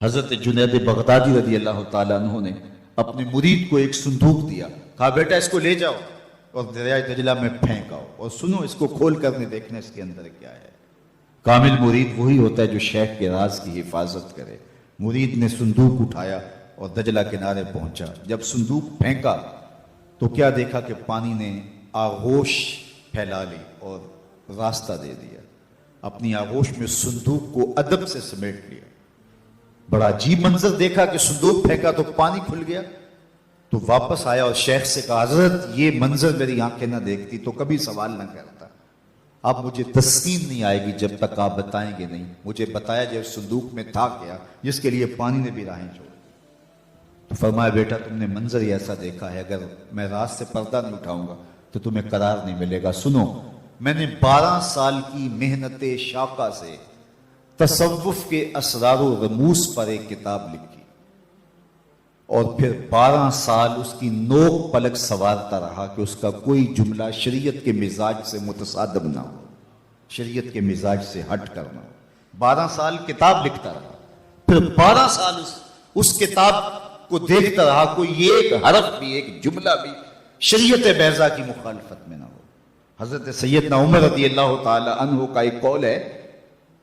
حضرت جنید بغدادی رضی اللہ تعالیٰ عنہ نے اپنے مرید کو ایک صندوق دیا، کہا بیٹا اس کو لے جاؤ اور دریائے دجلہ میں پھینک آؤ اور سنو اس کو کھول کر نہیں دیکھنا اس کے اندر کیا ہے۔ کامل مرید وہی ہوتا ہے جو شیخ کے راز کی حفاظت کرے۔ مرید نے صندوق اٹھایا اور دجلہ کنارے پہنچا، جب صندوق پھینکا تو کیا دیکھا کہ پانی نے آغوش پھیلا لی اور راستہ دے دیا، اپنی آغوش میں صندوق کو ادب سے سمیٹ لیا۔ بڑا عجیب منظر دیکھا کہ صندوق پھینکا تو پانی کھل گیا، تو واپس آیا اور شیخ سے کہا حضرت یہ منظر میری آنکھیں نہ دیکھتی تو کبھی سوال نہ کرتا، اب مجھے تسکین نہیں آئے گی جب تک آپ بتائیں گے نہیں، مجھے بتایا جب صندوق میں تھا کیا جس کے لیے پانی نے بھی راہیں چھوڑی۔ تو فرمایا بیٹا تم نے منظر ہی ایسا دیکھا ہے، اگر میں راز سے پردہ نہیں اٹھاؤں گا تو تمہیں قرار نہیں ملے گا۔ سنو، میں نے 12 سال کی محنت شاقہ سے تصوف کے اسرار و رموز پر ایک کتاب لکھی اور پھر 12 سال اس کی نوک پلک سوارتا رہا کہ اس کا کوئی جملہ شریعت کے مزاج سے متصادم نہ ہو، شریعت کے مزاج سے ہٹ کر نہ ہو۔ 12 سال کتاب لکھتا رہا، پھر 12 سال اس کتاب کو دیکھتا رہا کوئی ایک حرف بھی، ایک جملہ بھی شریعت بیضا کی مخالفت میں نہ ہو۔ حضرت سیدنا عمر رضی اللہ تعالی عنہ کا ایک قول ہے،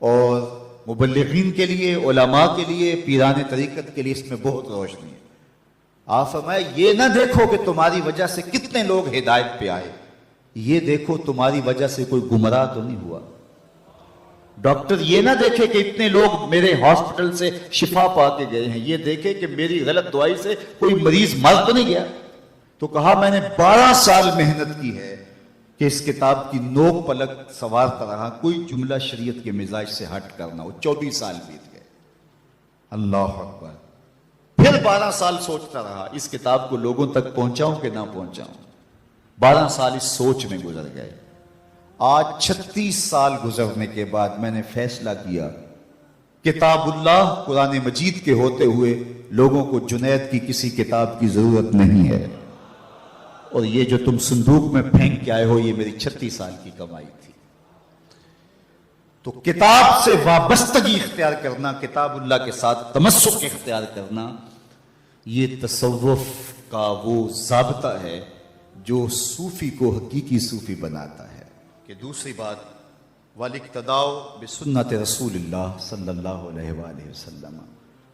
اور مبلغین کے لیے، علماء کے لیے، پیران طریقت کے لیے اس میں بہت روشنی ہے۔ آپ فرمائے یہ نہ دیکھو کہ تمہاری وجہ سے کتنے لوگ ہدایت پہ آئے، یہ دیکھو تمہاری وجہ سے کوئی گمراہ تو نہیں ہوا۔ ڈاکٹر یہ نہ دیکھے کہ اتنے لوگ میرے ہاسپٹل سے شفا پا کے گئے ہیں، یہ دیکھے کہ میری غلط دعائی سے کوئی مریض مر تو نہیں گیا۔ تو کہا میں نے 12 سال محنت کی ہے کہ اس کتاب کی نوک پلک سوارتا رہا، کوئی جملہ شریعت کے مزاج سے ہٹ کرنا ہو۔ 24 سال بیت گئے، اللہ اکبر۔ پھر 12 سال سوچتا رہا اس کتاب کو لوگوں تک پہنچاؤں کہ نہ پہنچاؤں۔ 12 سال اس سوچ میں گزر گئے۔ آج 36 سال گزرنے کے بعد میں نے فیصلہ کیا کتاب اللہ قرآن مجید کے ہوتے ہوئے لوگوں کو جنید کی کسی کتاب کی ضرورت نہیں ہے، اور یہ جو تم صندوق میں پھینک کے آئے ہو یہ میری 36 سال کی کمائی تھی۔ تو کتاب سے وابستگی اختیار کرنا، کتاب اللہ کے ساتھ تمسک اختیار کرنا، یہ تصوف کا وہ ضابطہ ہے جو صوفی کو حقیقی صوفی بناتا ہے۔ کہ دوسری بات والاقتداء بسنت رسول اللہ صلی اللہ علیہ وآلہ وسلم،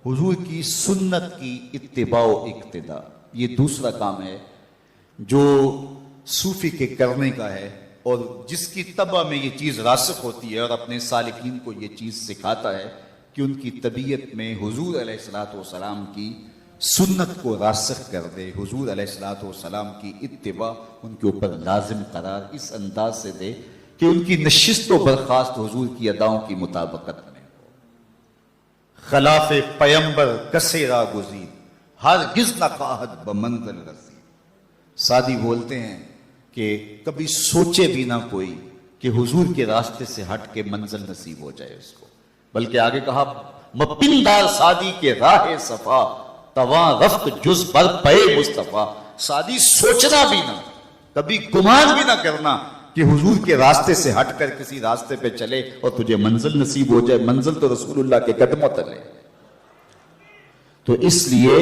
حضور کی سنت کی اتباع و اقتداء، یہ دوسرا کام ہے جو صوفی کے کرنے کا ہے، اور جس کی طبع میں یہ چیز راسخ ہوتی ہے اور اپنے سالکین کو یہ چیز سکھاتا ہے کہ ان کی طبیعت میں حضور علیہ الصلوۃ والسلام کی سنت کو راسخ کر دے، حضور علیہ الصلوۃ والسلام کی اتباع ان کے اوپر لازم قرار اس انداز سے دے کہ ان کی نشست و برخاست حضور کی اداؤں کی مطابقت میں ہو۔ خلاف پیمبر کسے را گزید، ہرگز نہ خواہد بمنزل رسید۔ سادی بولتے ہیں کہ کبھی سوچے بھی نہ کوئی کہ حضور کے راستے سے ہٹ کے منزل نصیب ہو جائے اس کو، بلکہ آگے کہا مپندار سادی کے راہ صفا، تواں رفت جز بر پے مصطفیٰ۔ سادی سوچنا بھی نہ، کبھی گمان بھی نہ کرنا کہ حضور کے راستے سے ہٹ کر کسی راستے پہ چلے اور تجھے منزل نصیب ہو جائے۔ منزل تو رسول اللہ کے قدموں تلے۔ تو اس لیے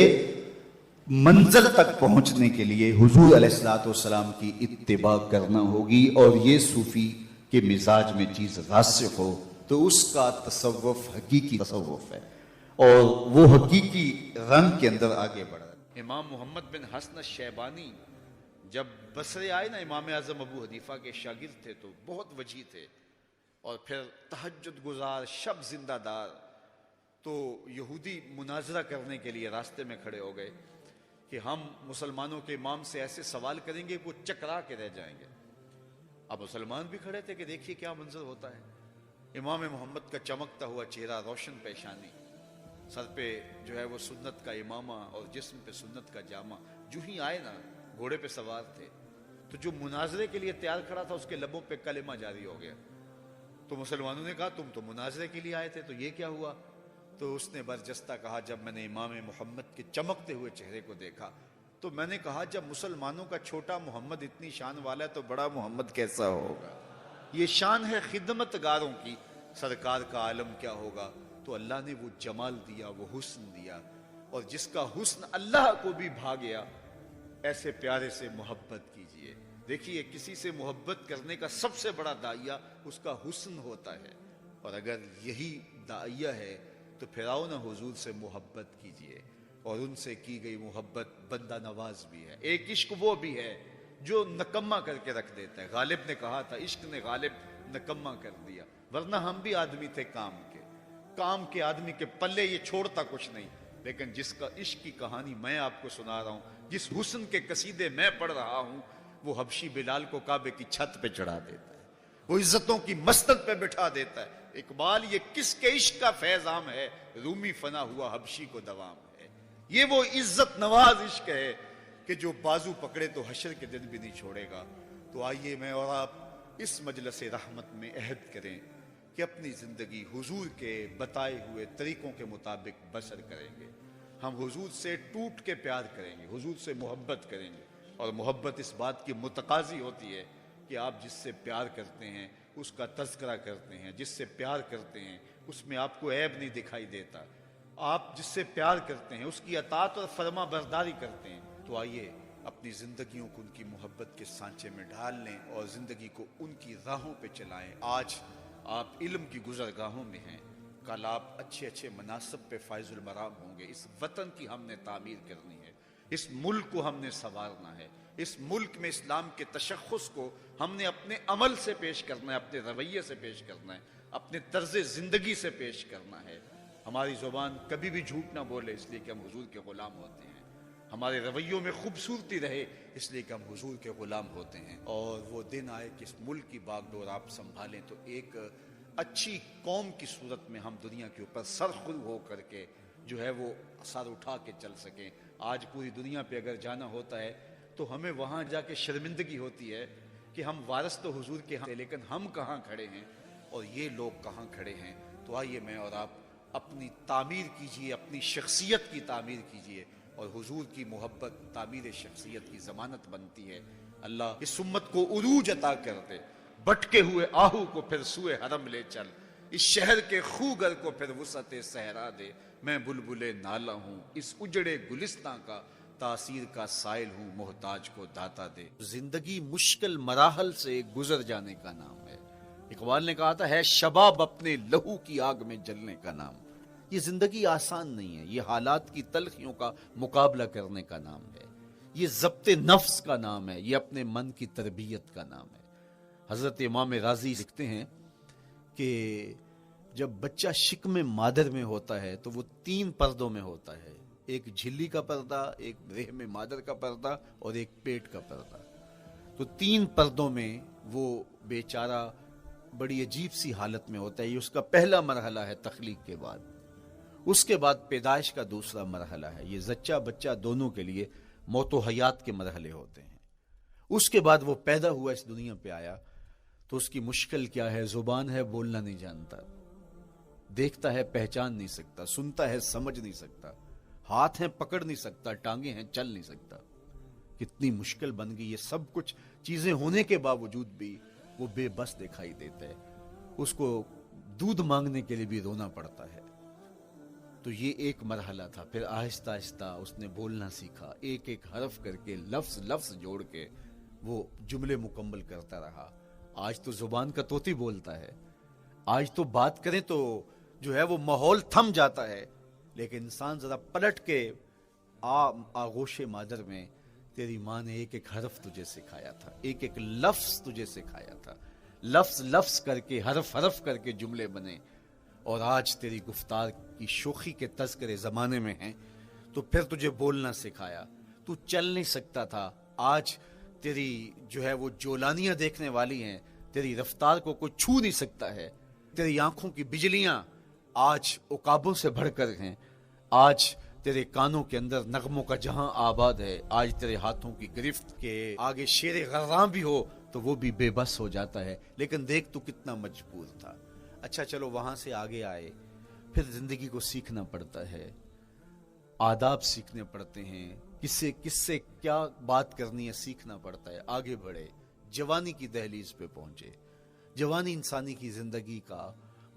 منزل تک پہنچنے کے لیے حضور علیہ الصلوۃ والسلام کی اتباع کرنا ہوگی، اور یہ صوفی کے مزاج میں چیز راسخ ہو تو اس کا تصوف حقیقی تصوف ہے، اور وہ حقیقی رنگ کے اندر آگے بڑھ رہا ہے۔ امام محمد بن حسن الشیبانی جب بصرے آئے نا، امام اعظم ابو حنیفہ کے شاگرد تھے تو بہت وجیح تھے، اور پھر تہجد گزار، شب زندہ دار۔ تو یہودی مناظرہ کرنے کے لیے راستے میں کھڑے ہو گئے کہ ہم مسلمانوں کے امام سے ایسے سوال کریں گے کہ وہ چکرا کے رہ جائیں گے۔ اب مسلمان بھی کھڑے تھے کہ دیکھیے کیا منظر ہوتا ہے۔ امام محمد کا چمکتا ہوا چہرہ، روشن پیشانی، سر پہ جو ہے وہ سنت کا امامہ اور جسم پہ سنت کا جامہ۔ جو ہی آئے نا، گھوڑے پہ سوار تھے، تو جو مناظرے کے لیے تیار کھڑا تھا اس کے لبوں پہ کلمہ جاری ہو گیا۔ تو مسلمانوں نے کہا تم تو مناظرے کے لیے آئے تھے، تو یہ کیا ہوا؟ تو اس نے برجستہ کہا جب میں نے امام محمد کے چمکتے ہوئے چہرے کو دیکھا تو میں نے کہا جب مسلمانوں کا چھوٹا محمد اتنی شان والا ہے تو بڑا محمد کیسا ہوگا؟ یہ شان ہے خدمت گاروں کی، سرکار کا عالم کیا ہوگا؟ تو اللہ نے وہ جمال دیا، وہ حسن دیا، اور جس کا حسن اللہ کو بھی بھا گیا، ایسے پیارے سے محبت کیجئے۔ دیکھیے کسی سے محبت کرنے کا سب سے بڑا داعیہ اس کا حسن ہوتا ہے، اور اگر یہی داعیہ ہے تو پھر آؤ نا حضور سے محبت کیجئے، اور ان سے کی گئی محبت بندہ نواز بھی ہے۔ ایک عشق وہ بھی ہے جو نکما کر کے رکھ دیتا ہے۔ غالب نے کہا تھا عشق نے غالب نکما کر دیا، ورنہ ہم بھی آدمی تھے کام کے آدمی کے پلے یہ چھوڑتا کچھ نہیں، لیکن جس کا عشق کی کہانی میں آپ کو سنا رہا ہوں، جس حسن کے قصیدے میں پڑھ رہا ہوں، وہ حبشی بلال کو کعبے کی چھت پہ چڑھا دیتا ہے، وہ عزتوں کی مسند پہ بٹھا دیتا ہے۔ اقبال یہ کس کے عشق کا فیض عام ہے، رومی فنا ہوا حبشی کو دوام ہے۔ یہ وہ عزت نواز عشق ہے کہ جو بازو پکڑے تو حشر کے دن بھی نہیں چھوڑے گا۔ تو آئیے میں اور آپ اس مجلس رحمت میں عہد کریں کہ اپنی زندگی حضور کے بتائے ہوئے طریقوں کے مطابق بسر کریں گے۔ ہم حضور سے ٹوٹ کے پیار کریں گے، حضور سے محبت کریں گے، اور محبت اس بات کی متقاضی ہوتی ہے کہ آپ جس سے پیار کرتے ہیں اس کا تذکرہ کرتے ہیں، جس سے پیار کرتے ہیں اس میں آپ کو عیب نہیں دکھائی دیتا، آپ جس سے پیار کرتے ہیں اس کی اطاعت اور فرما برداری کرتے ہیں۔ تو آئیے اپنی زندگیوں کو ان کی محبت کے سانچے میں ڈھال لیں اور زندگی کو ان کی راہوں پہ چلائیں۔ آج آپ علم کی گزرگاہوں میں ہیں، کل آپ اچھے مناصب پہ فائز المرام ہوں گے۔ اس وطن کی ہم نے تعمیر کرنی ہے، اس ملک کو ہم نے سنوارنا ہے، اس ملک میں اسلام کے تشخص کو ہم نے اپنے عمل سے پیش کرنا ہے، اپنے رویے سے پیش کرنا ہے، اپنے طرز زندگی سے پیش کرنا ہے۔ ہماری زبان کبھی بھی جھوٹ نہ بولے، اس لیے کہ ہم حضور کے غلام ہوتے ہیں۔ ہمارے رویوں میں خوبصورتی رہے، اس لیے کہ ہم حضور کے غلام ہوتے ہیں۔ اور وہ دن آئے کہ اس ملک کی باغ ڈور آپ سنبھالیں تو ایک اچھی قوم کی صورت میں ہم دنیا کے اوپر سرخرو ہو کر کے جو ہے وہ سر اٹھا کے چل سکیں۔ آج پوری دنیا پہ اگر جانا ہوتا ہے تو ہمیں وہاں جا کے شرمندگی ہوتی ہے کہ ہم وارث تو حضور کے ہیں لیکن ہم کہاں کھڑے ہیں اور یہ لوگ کہاں کھڑے ہیں۔ تو آئیے میں اور آپ اپنی تعمیر کیجئے، اپنی شخصیت کی تعمیر کیجئے، اور حضور کی محبت تعمیر شخصیت کی ضمانت بنتی ہے۔ اللہ اس امت کو عروج عطا کر دے، بٹکے ہوئے آہو کو پھر سوئے حرم لے چل، اس شہر کے خوگر کو پھر وسعت صحرا دے۔ میں بلبل نالہ ہوں اس اجڑے گلستاں کا، تاثیر کا سائل ہوں محتاج کو داتا دے۔ زندگی مشکل مراحل سے گزر جانے کا نام ہے۔ اقبال نے کہا تھا ہے شباب اپنے لہو کی آگ میں جلنے کا نام۔ یہ زندگی آسان نہیں ہے، یہ حالات کی تلخیوں کا مقابلہ کرنے کا نام ہے، یہ ضبط نفس کا نام ہے، یہ اپنے من کی تربیت کا نام ہے۔ حضرت امام راضی لکھتے ہیں کہ جب بچہ شکم مادر میں ہوتا ہے تو وہ 3 پردوں میں ہوتا ہے، ایک جھلی کا پردہ، ایک رحم مادر کا پردہ اور ایک پیٹ کا پردہ۔ تو 3 پردوں میں وہ بیچارہ بڑی عجیب سی حالت میں ہوتا ہے۔ یہ اس کا پہلا مرحلہ ہے تخلیق کے بعد۔ اس کے بعد پیدائش کا دوسرا مرحلہ ہے، یہ زچہ بچہ دونوں کے لیے موت و حیات کے مرحلے ہوتے ہیں۔ اس کے بعد وہ پیدا ہوا، اس دنیا پہ آیا، تو اس کی مشکل کیا ہے؟ زبان ہے بولنا نہیں جانتا، دیکھتا ہے پہچان نہیں سکتا، سنتا ہے سمجھ نہیں سکتا، ہاتھ ہیں پکڑ نہیں سکتا، ٹانگیں ہیں چل نہیں سکتا۔ کتنی مشکل بن گئی، یہ سب کچھ چیزیں ہونے کے باوجود بھی وہ بے بس دکھائی دیتا ہے، اس کو دودھ مانگنے کے لیے بھی رونا پڑتا ہے۔ تو یہ ایک مرحلہ تھا۔ پھر آہستہ آہستہ اس نے بولنا سیکھا، ایک ایک حرف کر کے لفظ جوڑ کے وہ جملے مکمل کرتا رہا۔ آج تو زبان کا طوطی بولتا ہے، آج تو بات کریں تو جو ہے وہ ماحول تھم جاتا ہے، لیکن انسان ذرا پلٹ کے آغوش مادر میں تیری ماں نے ایک ایک حرف تجھے سکھایا تھا، ایک ایک لفظ تجھے سکھایا تھا، لفظ کر کے حرف کر کے جملے بنے، اور آج تیری گفتار کی شوخی کے تذکرے زمانے میں ہیں، تو پھر تجھے بولنا سکھایا۔ تو چل نہیں سکتا تھا، آج تیری جو ہے وہ جولانیاں دیکھنے والی ہیں، تیری رفتار کو کوئی چھو نہیں سکتا ہے، تیری آنکھوں کی بجلیاں آج عقابوں سے بڑھ کر ہیں، آج تیرے کانوں کے اندر نغموں کا جہاں آباد ہے، آج تیرے ہاتھوں کی گرفت کے آگے شیر غراں بھی ہو تو وہ بھی بے بس ہو جاتا ہے، لیکن دیکھ تو کتنا مجبور تھا۔ اچھا چلو وہاں سے آگے آئے، پھر زندگی کو سیکھنا پڑتا ہے، آداب سیکھنے پڑتے ہیں، کس سے کیا بات کرنی ہے سیکھنا پڑتا ہے، آگے بڑھے، جوانی کی دہلیز پہ پہنچے۔ جوانی انسانی کی زندگی کا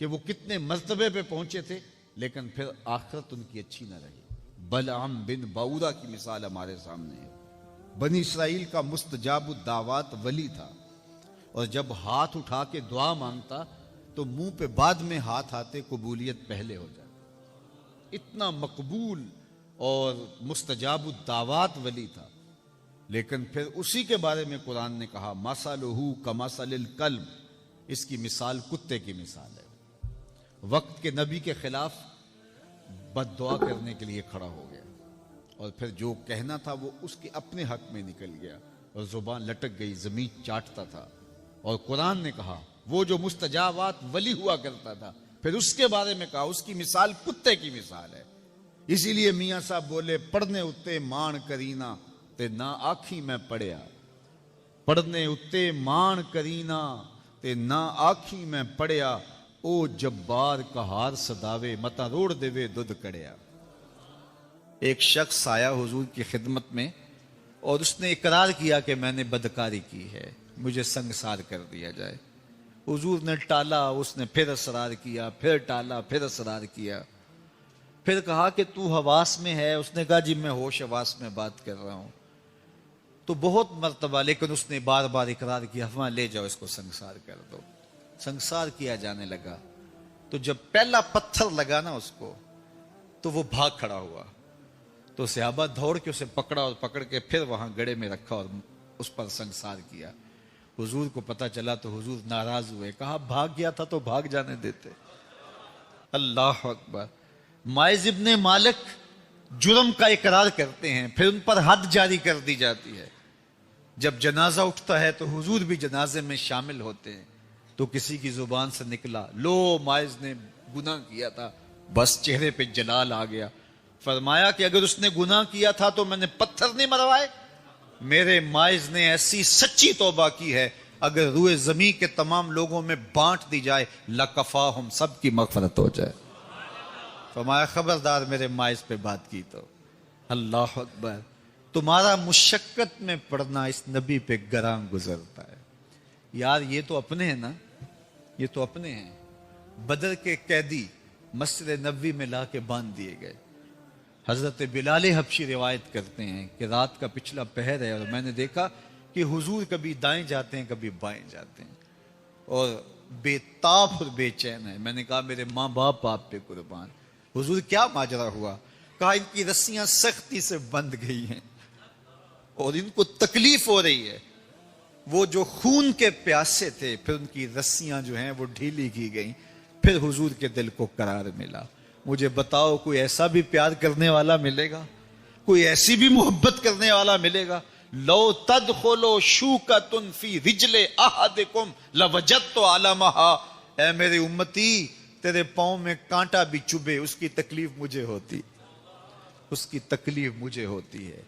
کہ وہ کتنے مرتبے پہ پہنچے تھے، لیکن پھر آخرت ان کی اچھی نہ رہی۔ بلعام بن باورا کی مثال ہمارے سامنے ہے۔ بنی اسرائیل کا مستجاب الدعوات ولی تھا، اور جب ہاتھ اٹھا کے دعا مانگتا تو منہ پہ بعد میں ہاتھ آتے، قبولیت پہلے ہو جاتی۔ اتنا مقبول اور مستجاب الدعوات ولی تھا، لیکن پھر اسی کے بارے میں قرآن نے کہا مثلہ کمثل الکلب، اس کی مثال کتے کی مثال ہے۔ وقت کے نبی کے خلاف بد دعا کرنے کے لیے کھڑا ہو گیا، اور پھر جو کہنا تھا وہ اس کے اپنے حق میں نکل گیا، اور زبان لٹک گئی، زمین چاٹتا تھا۔ اور قرآن نے کہا وہ جو مستجابات ولی ہوا کرتا تھا، پھر اس کے بارے میں کہا اس کی مثال کتے کی مثال ہے۔ اسی لیے میاں صاحب بولے پڑھنے اتے مان کرینا تے نہ آکھی میں پڑھیا، پڑھنے اتے مان کرینا تے نہ آکھی میں پڑھیا، او جبار کہار صداوے متا روڑ دیوے دودھ کڑیا۔ ایک شخص آیا حضور کی خدمت میں اور اس نے اقرار کیا کہ میں نے بدکاری کی ہے، مجھے سنگسار کر دیا جائے۔ حضور نے ٹالا، اس نے پھر اصرار کیا، پھر ٹالا، پھر اصرار کیا، پھر کہا کہ تو حواس میں ہے؟ اس نے کہا جی میں ہوش حواس میں بات کر رہا ہوں۔ تو بہت مرتبہ، لیکن اس نے بار بار اقرار کیا، وہاں لے جاؤ اس کو سنگسار کر دو۔ سنگسار کیا جانے لگا، تو جب پہلا پتھر لگا نا اس کو تو وہ بھاگ کھڑا ہوا، تو صحابہ دوڑ کے اسے پکڑا، اور پکڑ کے پھر وہاں گڑے میں رکھا اور اس پر سنگسار کیا۔ حضور کو پتا چلا تو حضور ناراض ہوئے، کہا بھاگ گیا تھا تو بھاگ جانے دیتے۔ اللہ اکبر۔ مائز ابن مالک جرم کا اقرار کرتے ہیں، پھر ان پر حد جاری کر دی جاتی ہے۔ جب جنازہ اٹھتا ہے تو حضور بھی جنازے میں شامل ہوتے ہیں، تو کسی کی زبان سے نکلا لو مائز نے گناہ کیا تھا، بس چہرے پہ جلال آ گیا۔ فرمایا کہ اگر اس نے گناہ کیا تھا تو میں نے پتھر نہیں مروائے؟ میرے مائز نے ایسی سچی توبہ کی ہے، اگر روئے زمین کے تمام لوگوں میں بانٹ دی جائے لکفاہم، سب کی مغفرت ہو جائے۔ فرمایا خبردار میرے مائز پہ بات کی تو۔ اللہ اکبر۔ تمہارا مشقت میں پڑھنا اس نبی پہ گراں گزرتا ہے۔ یار یہ تو اپنے ہیں نا، یہ تو اپنے ہیں۔ بدر کے قیدی مسجد نبوی میں لا کے باندھ دیے گئے۔ حضرت بلال حبشی روایت کرتے ہیں کہ رات کا پچھلا پہر ہے، اور میں نے دیکھا کہ حضور کبھی دائیں جاتے ہیں کبھی بائیں جاتے ہیں، اور بے تاب اور بے چین ہے۔ میں نے کہا میرے ماں باپ آپ پہ قربان، حضور کیا ماجرا ہوا؟ کہا ان کی رسیاں سختی سے بند گئی ہیں اور ان کو تکلیف ہو رہی ہے۔ وہ جو خون کے پیاسے تھے، پھر ان کی رسیاں جو ہیں وہ ڈھیلی کی گئیں، پھر حضور کے دل کو قرار ملا۔ مجھے بتاؤ کوئی ایسا بھی پیار کرنے والا ملے گا؟ کوئی ایسی بھی محبت کرنے والا ملے گا؟ لو تدخلوا شوکۃ فی رجل احدکم لوجدت علمها، اے میری امتی تیرے پاؤں میں کانٹا بھی چبھے اس کی تکلیف مجھے ہوتی، اس کی تکلیف مجھے ہوتی ہے۔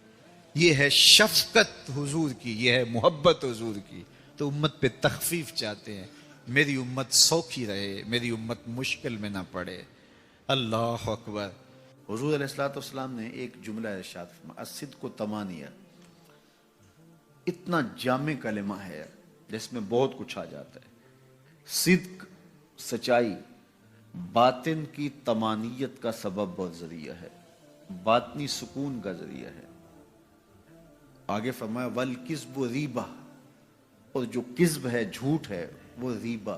یہ ہے شفقت حضور کی، یہ ہے محبت حضور کی۔ تو امت پہ تخفیف چاہتے ہیں، میری امت سوکھی رہے، میری امت مشکل میں نہ پڑے۔ اللہ اکبر۔ حضور علیہ الصلوۃ والسلام نے ایک جملہ ارشاد فرمایا، الصدق تمانیہ، اتنا جامع کلمہ ہے جس میں بہت کچھ آ جاتا ہے۔ صدق، سچائی، باطن کی تمانیت کا سبب اور ذریعہ ہے، باطنی سکون کا ذریعہ ہے۔ آگے فرمایا والکذب ریبہ، اور جو کذب ہے، جھوٹ ہے، وہ ریبہ،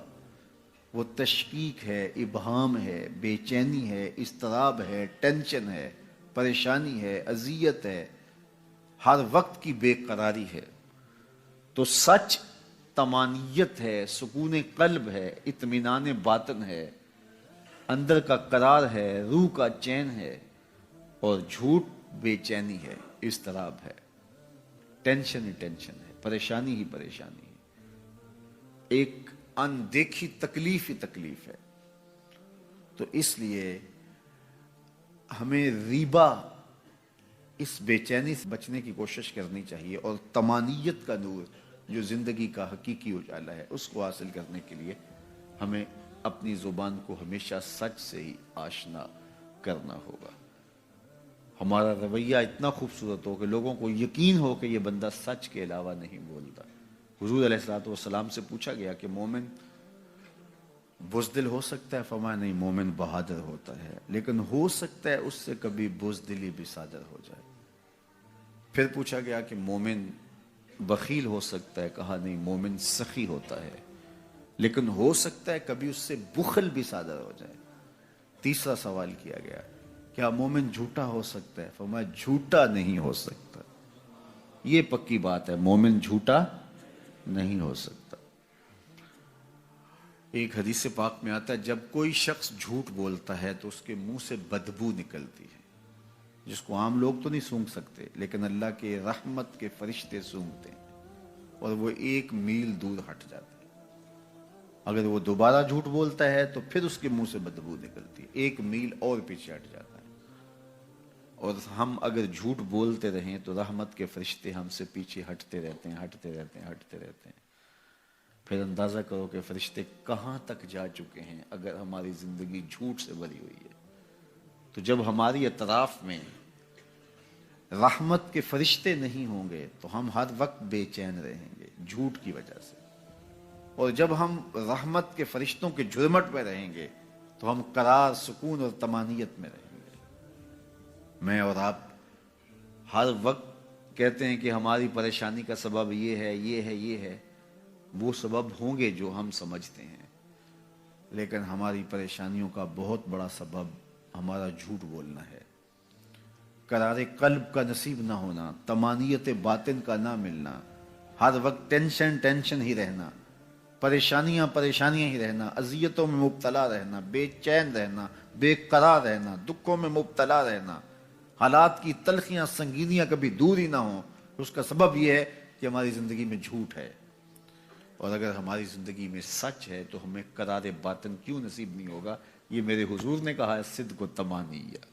وہ تشکیک ہے، ابہام ہے، بے چینی ہے، اضطراب ہے، ٹینشن ہے، پریشانی ہے، اذیت ہے، ہر وقت کی بے قراری ہے۔ تو سچ طمانیت ہے، سکون قلب ہے، اطمینان باطن ہے، اندر کا قرار ہے، روح کا چین ہے، اور جھوٹ بے چینی ہے، اضطراب ہے، ٹینشن ہی ٹینشن ہے، پریشانی ہی پریشانی ہے، ایک اندیکھی تکلیف ہی تکلیف ہے۔ تو اس لیے ہمیں ریبہ، اس بے چینی سے بچنے کی کوشش کرنی چاہیے، اور طمانیت کا نور جو زندگی کا حقیقی اجالا ہے اس کو حاصل کرنے کے لیے ہمیں اپنی زبان کو ہمیشہ سچ سے ہی آشنا کرنا ہوگا۔ ہمارا رویہ اتنا خوبصورت ہو کہ لوگوں کو یقین ہو کہ یہ بندہ سچ کے علاوہ نہیں بولتا۔ حضور علیہ الصلوۃ والسلام سے پوچھا گیا کہ مومن بزدل ہو سکتا ہے؟ فرمایا نہیں، مومن بہادر ہوتا ہے، لیکن ہو سکتا ہے اس سے کبھی بزدلی بھی صادر ہو جائے۔ پھر پوچھا گیا کہ مومن بخیل ہو سکتا ہے؟ کہا نہیں، مومن سخی ہوتا ہے، لیکن ہو سکتا ہے کبھی اس سے بخل بھی صادر ہو جائے۔ تیسرا سوال کیا گیا، کیا مومن جھوٹا ہو سکتا ہے؟ فرمایا جھوٹا نہیں ہو سکتا، یہ پکی بات ہے، مومن جھوٹا نہیں ہو سکتا۔ ایک حدیث پاک میں آتا ہے جب کوئی شخص جھوٹ بولتا ہے تو اس کے منہ سے بدبو نکلتی ہے، جس کو عام لوگ تو نہیں سونگھ سکتے، لیکن اللہ کے رحمت کے فرشتے سونگھتے ہیں، اور وہ 1 میل دور ہٹ جاتے ہیں۔ اگر وہ دوبارہ جھوٹ بولتا ہے تو پھر اس کے منہ سے بدبو نکلتی ہے، 1 میل اور پیچھے ہٹ جاتا ہے۔ اور ہم اگر جھوٹ بولتے رہیں تو رحمت کے فرشتے ہم سے پیچھے ہٹتے رہتے ہیں، ہٹتے رہتے ہیں، ہٹتے رہتے ہیں۔ پھر اندازہ کرو کہ فرشتے کہاں تک جا چکے ہیں اگر ہماری زندگی جھوٹ سے بھری ہوئی ہے۔ تو جب ہماری اطراف میں رحمت کے فرشتے نہیں ہوں گے تو ہم ہر وقت بے چین رہیں گے جھوٹ کی وجہ سے، اور جب ہم رحمت کے فرشتوں کے جھرمٹ میں رہیں گے تو ہم قرار، سکون اور طمانینت میں رہیں گے۔ میں اور آپ ہر وقت کہتے ہیں کہ ہماری پریشانی کا سبب یہ ہے، یہ ہے، یہ ہے، وہ سبب ہوں گے جو ہم سمجھتے ہیں، لیکن ہماری پریشانیوں کا بہت بڑا سبب ہمارا جھوٹ بولنا ہے، قرار قلب کا نصیب نہ ہونا، طمانینت باطن کا نہ ملنا، ہر وقت ٹینشن ہی رہنا، پریشانیاں ہی رہنا، اذیتوں میں مبتلا رہنا، بے چین رہنا، بے قرار رہنا، دکھوں میں مبتلا رہنا، حالات کی تلخیاں، سنگینیاں کبھی دور ہی نہ ہوں۔ اس کا سبب یہ ہے کہ ہماری زندگی میں جھوٹ ہے، اور اگر ہماری زندگی میں سچ ہے تو ہمیں قرار باطن کیوں نصیب نہیں ہوگا؟ یہ میرے حضور نے کہا ہے، صدق و طمانیہ،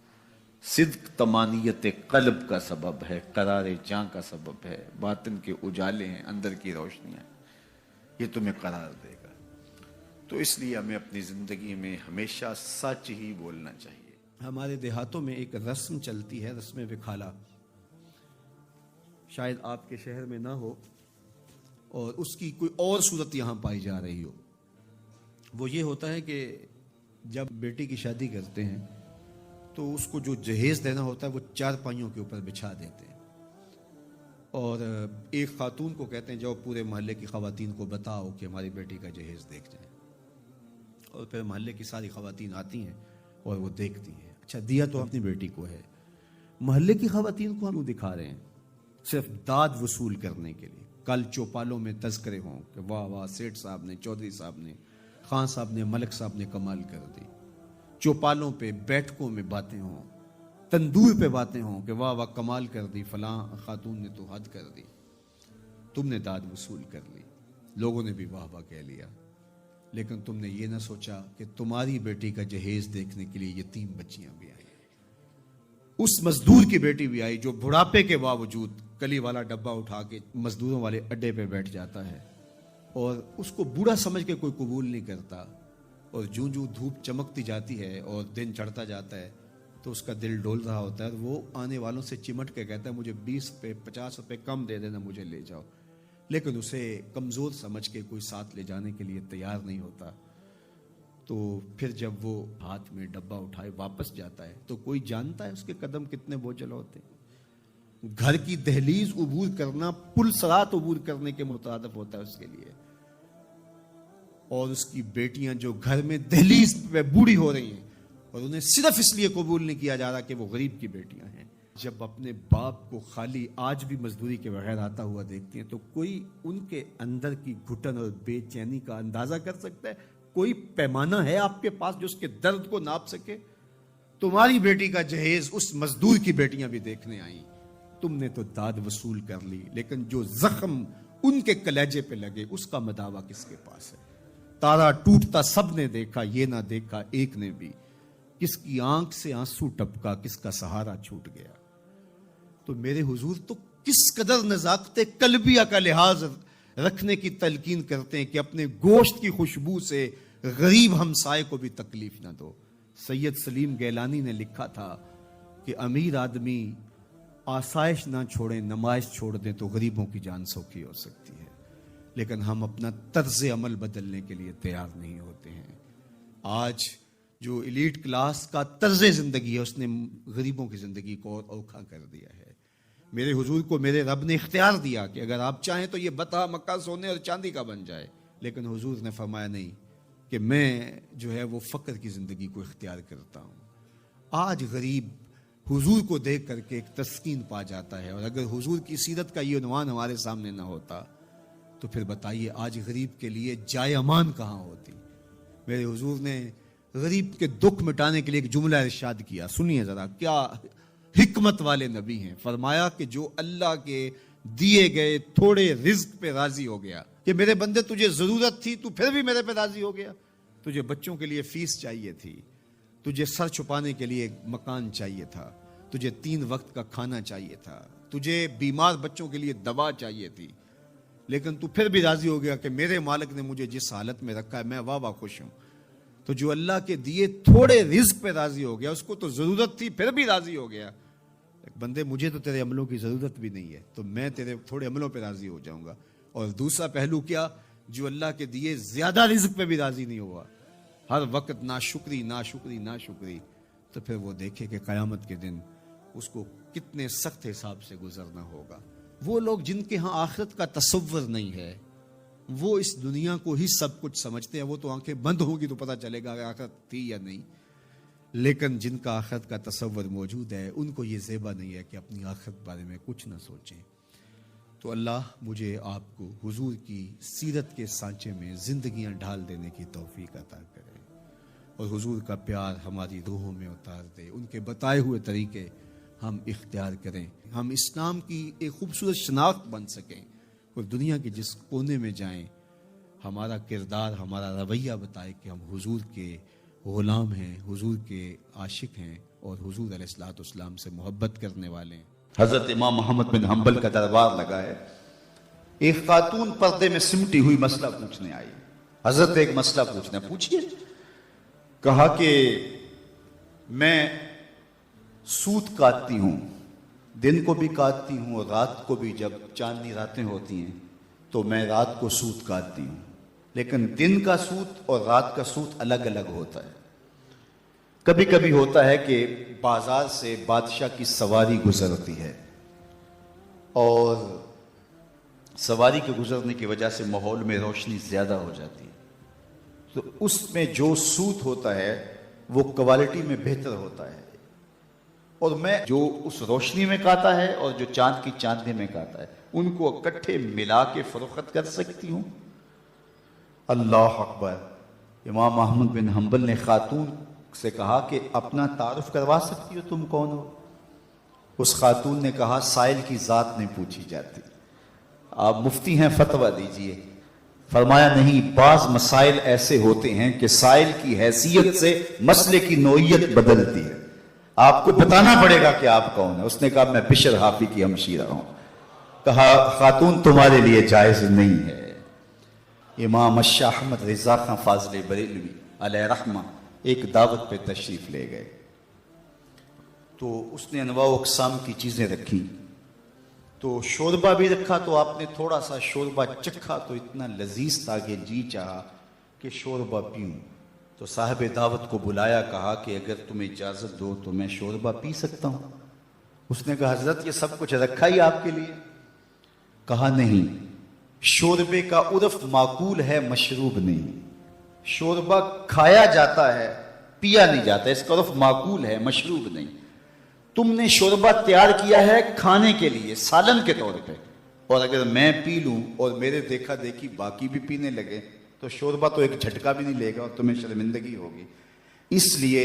صدق طمانیت قلب کا سبب ہے، قرار جاں کا سبب ہے، باطن کے اجالے ہیں، اندر کی روشنیاں، یہ تمہیں قرار دے گا۔ تو اس لیے ہمیں اپنی زندگی میں ہمیشہ سچ ہی بولنا چاہیے۔ ہمارے دیہاتوں میں ایک رسم چلتی ہے، رسم وکھالا، شاید آپ کے شہر میں نہ ہو اور اس کی کوئی اور صورت یہاں پائی جا رہی ہو۔ وہ یہ ہوتا ہے کہ جب بیٹی کی شادی کرتے ہیں تو اس کو جو جہیز دینا ہوتا ہے وہ 4 پائیوں کے اوپر بچھا دیتے ہیں، اور ایک خاتون کو کہتے ہیں جاؤ پورے محلے کی خواتین کو بتاؤ کہ ہماری بیٹی کا جہیز دیکھ جائیں، اور پھر محلے کی ساری خواتین آتی ہیں اور وہ دیکھتی ہیں۔ اچھا، دیا تو اپنی بیٹی کو ہے، محلے کی خواتین کو ہم دکھا رہے ہیں صرف داد وصول کرنے کے لیے۔ کل چوپالوں میں تذکرے ہوں کہ واہ واہ سیٹھ صاحب نے، چودھری صاحب نے، خان صاحب نے، ملک صاحب نے کمال کر دی۔ چوپالوں پہ، بیٹھکوں میں باتیں ہوں، تندور پہ باتیں ہوں کہ واہ واہ کمال کر دی، فلاں خاتون نے تو حد کر دی، تم نے داد وصول کر لی، لوگوں نے بھی واہ واہ کہہ لیا، لیکن تم نے یہ نہ سوچا کہ تمہاری بیٹی کا جہیز دیکھنے کے لیے یتیم بچیاں بھی آئی، اس مزدور کی بیٹی بھی آئی جو بڑھاپے کے باوجود کلی والا ڈبہ اٹھا کے مزدوروں والے اڈے پہ بیٹھ جاتا ہے، اور اس کو بوڑھا سمجھ کے کوئی قبول نہیں کرتا، اور جوں دھوپ چمکتی جاتی ہے اور دن چڑھتا جاتا ہے تو اس کا دل ڈول رہا ہوتا ہے، اور وہ آنے والوں سے چمٹ کے کہتا ہے مجھے 20 روپے 50 روپے کم دے دینا، مجھے لے جاؤ، لیکن اسے کمزور سمجھ کے کوئی ساتھ لے جانے کے لیے تیار نہیں ہوتا۔ تو پھر جب وہ ہاتھ میں ڈبہ اٹھائے واپس جاتا ہے تو کوئی جانتا ہے اس کے قدم کتنے بوجھل ہوتے ہیں؟ گھر کی دہلیز عبور کرنا پل صراط عبور کرنے کے مترادف ہوتا ہے اس کے لیے، اور اس کی بیٹیاں جو گھر میں دہلیز پہ بوڑھی ہو رہی ہیں اور انہیں صرف اس لیے قبول نہیں کیا جا رہا کہ وہ غریب کی بیٹیاں ہیں، جب اپنے باپ کو خالی آج بھی مزدوری کے بغیر آتا ہوا دیکھتی ہیں تو کوئی ان کے اندر کی گھٹن اور بے چینی کا اندازہ کر سکتا ہے؟ کوئی پیمانہ ہے آپ کے پاس جو اس کے درد کو ناپ سکے؟ تمہاری بیٹی کا جہیز اس مزدور کی بیٹیاں بھی دیکھنے آئیں، تم نے تو داد وصول کر لی، لیکن جو زخم ان کے کلیجے پہ لگے اس کا مداوا کس کے پاس ہے؟ تارا ٹوٹتا سب نے دیکھا، یہ نہ دیکھا ایک نے بھی، کس کی آنکھ سے آنسو ٹپکا، کس کا سہارا چھوٹ گیا۔ تو میرے حضور تو کس قدر نزاکت قلبیہ کا لحاظ رکھنے کی تلقین کرتے ہیں کہ اپنے گوشت کی خوشبو سے غریب ہمسائے کو بھی تکلیف نہ دو۔ سید سلیم گیلانی نے لکھا تھا کہ امیر آدمی آسائش نہ چھوڑیں، نمائش چھوڑ دیں تو غریبوں کی جان سوکھی ہو سکتی ہے، لیکن ہم اپنا طرز عمل بدلنے کے لیے تیار نہیں ہوتے ہیں۔ آج جو ایلیٹ کلاس کا طرز زندگی ہے اس نے غریبوں کی زندگی کو اور اوکھا کر دیا ہے. میرے حضور کو میرے رب نے اختیار دیا کہ اگر آپ چاہیں تو یہ بتا مکہ سونے اور چاندی کا بن جائے، لیکن حضور نے فرمایا نہیں، کہ میں جو ہے وہ فقر کی زندگی کو اختیار کرتا ہوں. آج غریب حضور کو دیکھ کر کے ایک تسکین پا جاتا ہے، اور اگر حضور کی سیرت کا یہ عنوان ہمارے سامنے نہ ہوتا تو پھر بتائیے آج غریب کے لیے جائے امان کہاں ہوتی. میرے حضور نے غریب کے دکھ مٹانے کے لیے ایک جملہ ارشاد کیا، سنیے ذرا، کیا حکمت والے نبی ہیں. فرمایا کہ جو اللہ کے دیے گئے تھوڑے رزق پہ راضی ہو گیا، کہ میرے بندے تجھے ضرورت تھی تو پھر بھی میرے پہ راضی ہو گیا، تجھے بچوں کے لیے فیس چاہیے تھی، تجھے سر چھپانے کے لیے مکان چاہیے تھا، تجھے 3 وقت کا کھانا چاہیے تھا، تجھے بیمار بچوں کے لیے دوا چاہیے تھی، لیکن تو پھر بھی راضی ہو گیا کہ میرے مالک نے مجھے جس حالت میں رکھا ہے میں واہ خوش ہوں. تو جو اللہ کے دیے تھوڑے رزق پہ راضی ہو گیا، اس کو تو ضرورت تھی پھر بھی راضی ہو گیا. بندے مجھے تو تیرے عملوں کی ضرورت بھی نہیں ہے، تو میں تیرے تھوڑے عملوں پہ راضی ہو جاؤں گا. اور دوسرا پہلو کیا، جو اللہ کے دیے زیادہ رزق پہ بھی راضی نہیں ہوا، ہر وقت ناشکری ناشکری ناشکری، تو پھر وہ دیکھے کہ قیامت کے دن اس کو کتنے سخت حساب سے گزرنا ہوگا. وہ لوگ جن کے ہاں آخرت کا تصور نہیں ہے، وہ اس دنیا کو ہی سب کچھ سمجھتے ہیں. وہ تو آنکھیں بند ہوگی تو پتہ چلے گا کہ آخرت تھی یا نہیں. لیکن جن کا آخرت کا تصور موجود ہے ان کو یہ زیبا نہیں ہے کہ اپنی آخرت بارے میں کچھ نہ سوچیں. تو اللہ مجھے آپ کو حضور کی سیرت کے سانچے میں زندگیاں ڈھال دینے کی توفیق عطا کرے، اور حضور کا پیار ہماری روحوں میں اتار دے. ان کے بتائے ہوئے طریقے ہم اختیار کریں، ہم اسلام کی ایک خوبصورت شناخت بن سکیں، اور دنیا کے جس کونے میں جائیں ہمارا کردار، ہمارا رویہ بتائے کہ ہم حضور کے غلام ہیں، حضور کے عاشق ہیں، اور حضور علیہ الصلوۃ والسلام سے محبت کرنے والے ہیں. حضرت امام محمد بن حنبل کا دربار لگا ہے. ایک خاتون پردے میں سمٹی ہوئی مسئلہ پوچھنے آئی. حضرت ایک مسئلہ پوچھیے. کہا کہ میں سوت کاٹتی ہوں، دن کو بھی کاٹتی ہوں اور رات کو بھی. جب چاندنی راتیں ہوتی ہیں تو میں رات کو سوت کاٹتی ہوں، لیکن دن کا سوت اور رات کا سوت الگ الگ ہوتا ہے. کبھی کبھی ہوتا ہے کہ بازار سے بادشاہ کی سواری گزرتی ہے، اور سواری کے گزرنے کی وجہ سے ماحول میں روشنی زیادہ ہو جاتی ہے، تو اس میں جو سوت ہوتا ہے وہ کوالٹی میں بہتر ہوتا ہے، اور میں جو اس روشنی میں کاتا ہے اور جو چاند کی چاندنی میں کاتا ہے ان کو اکٹھے ملا کے فروخت کر سکتی ہوں. اللہ اکبر. امام احمد بن حنبل نے خاتون سے کہا کہ اپنا تعارف کروا سکتی ہو، تم کون ہو؟ اس خاتون نے کہا سائل کی ذات نہیں پوچھی جاتی، آپ مفتی ہیں فتویٰ دیجئے. فرمایا نہیں، بعض مسائل ایسے ہوتے ہیں کہ سائل کی حیثیت سے مسئلے کی نوعیت بدلتی ہے، آپ کو بتانا پڑے گا کہ آپ کون ہیں. اس نے کہا میں بشر حافی کی ہمشیرہ ہوں. کہا خاتون تمہارے لیے جائز نہیں ہے. امام الشاہ احمد رضا خان فاضل بریلوی علیہ رحمہ ایک دعوت پہ تشریف لے گئے، تو اس نے انواع و اقسام کی چیزیں رکھی، تو شوربہ بھی رکھا. تو آپ نے تھوڑا سا شوربہ چکھا تو اتنا لذیذ تھا کہ جی چاہا کہ شوربہ پیوں. تو صاحب دعوت کو بلایا، کہا کہ اگر تم اجازت دو تو میں شوربہ پی سکتا ہوں. اس نے کہا حضرت یہ سب کچھ رکھا ہی آپ کے لیے. کہا نہیں، شوربے کا عرف معقول ہے، مشروب نہیں. شوربہ کھایا جاتا ہے، پیا نہیں جاتا، اس کا عرف معقول ہے، مشروب نہیں. تم نے شوربہ تیار کیا ہے کھانے کے لیے، سالن کے طور پہ، اور اگر میں پی لوں اور میرے دیکھا دیکھی باقی بھی پینے لگے تو شوربہ تو ایک جھٹکا بھی نہیں لے گا اور تمہیں شرمندگی ہوگی. اس لیے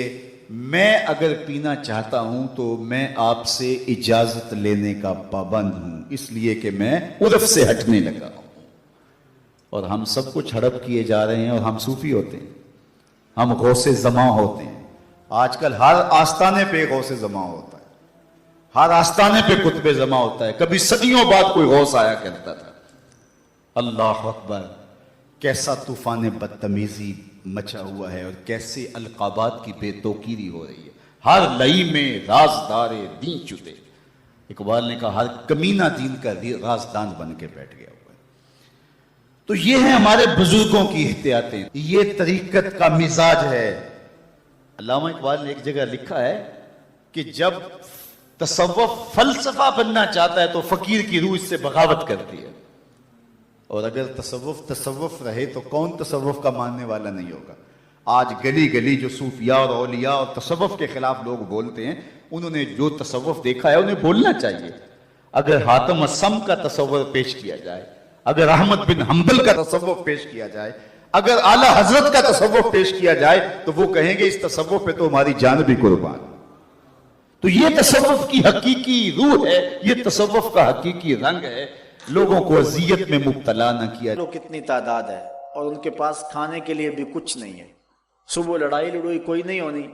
میں اگر پینا چاہتا ہوں تو میں آپ سے اجازت لینے کا پابند ہوں، اس لیے کہ میں عرف سے ہٹنے لگا ہوں. اور ہم سب کچھ ہڑپ کیے جا رہے ہیں، اور ہم صوفی ہوتے ہیں، ہم غوث زماں ہوتے ہیں. آج کل ہر آستانے پہ غوث زماں ہوتا ہے، ہر آستانے پہ قطب زماں ہوتا ہے. کبھی صدیوں بعد کوئی غوث آیا کرتا تھا. اللہ اکبر. کیسا طوفان بدتمیزی مچا ہوا ہے، اور کیسے القابات کی بے توقیری ہو رہی ہے. ہر لئی میں رازدار دین چھپے. اقبال نے کہا ہر کمینہ دین کا رازدان بن کے بیٹھ گیا ہوا ہے. تو یہ ہیں ہمارے بزرگوں کی احتیاطیں، یہ طریقت کا مزاج ہے۔ علامہ اقبال نے ایک جگہ لکھا ہے کہ جب تصوف فلسفہ بننا چاہتا ہے تو فقیر کی روح اس سے بغاوت کرتی ہے، اور اگر تصوف رہے تو کون تصوف کا ماننے والا نہیں ہوگا؟ آج گلی گلی جو صوفیاء اور اولیاء اور تصوف کے خلاف لوگ بولتے ہیں، انہوں نے جو تصوف دیکھا ہے انہیں بولنا چاہیے۔ اگر حاتم الصم کا تصور پیش کیا جائے، اگر احمد بن حنبل کا تصوف پیش کیا جائے، اگر اعلیٰ حضرت کا تصوف پیش کیا جائے تو وہ کہیں گے اس تصوف پہ تو ہماری جان بھی قربان۔ تو یہ تصوف کی حقیقی روح ہے، یہ تصوف کا حقیقی رنگ ہے، لوگوں کو اذیت میں مبتلا نہ کیا۔ لوگ کتنی تعداد ہے اور ان کے پاس کھانے کے لیے بھی کچھ نہیں ہے، صبح لڑائی لڑوئی کوئی نہیں ہونی،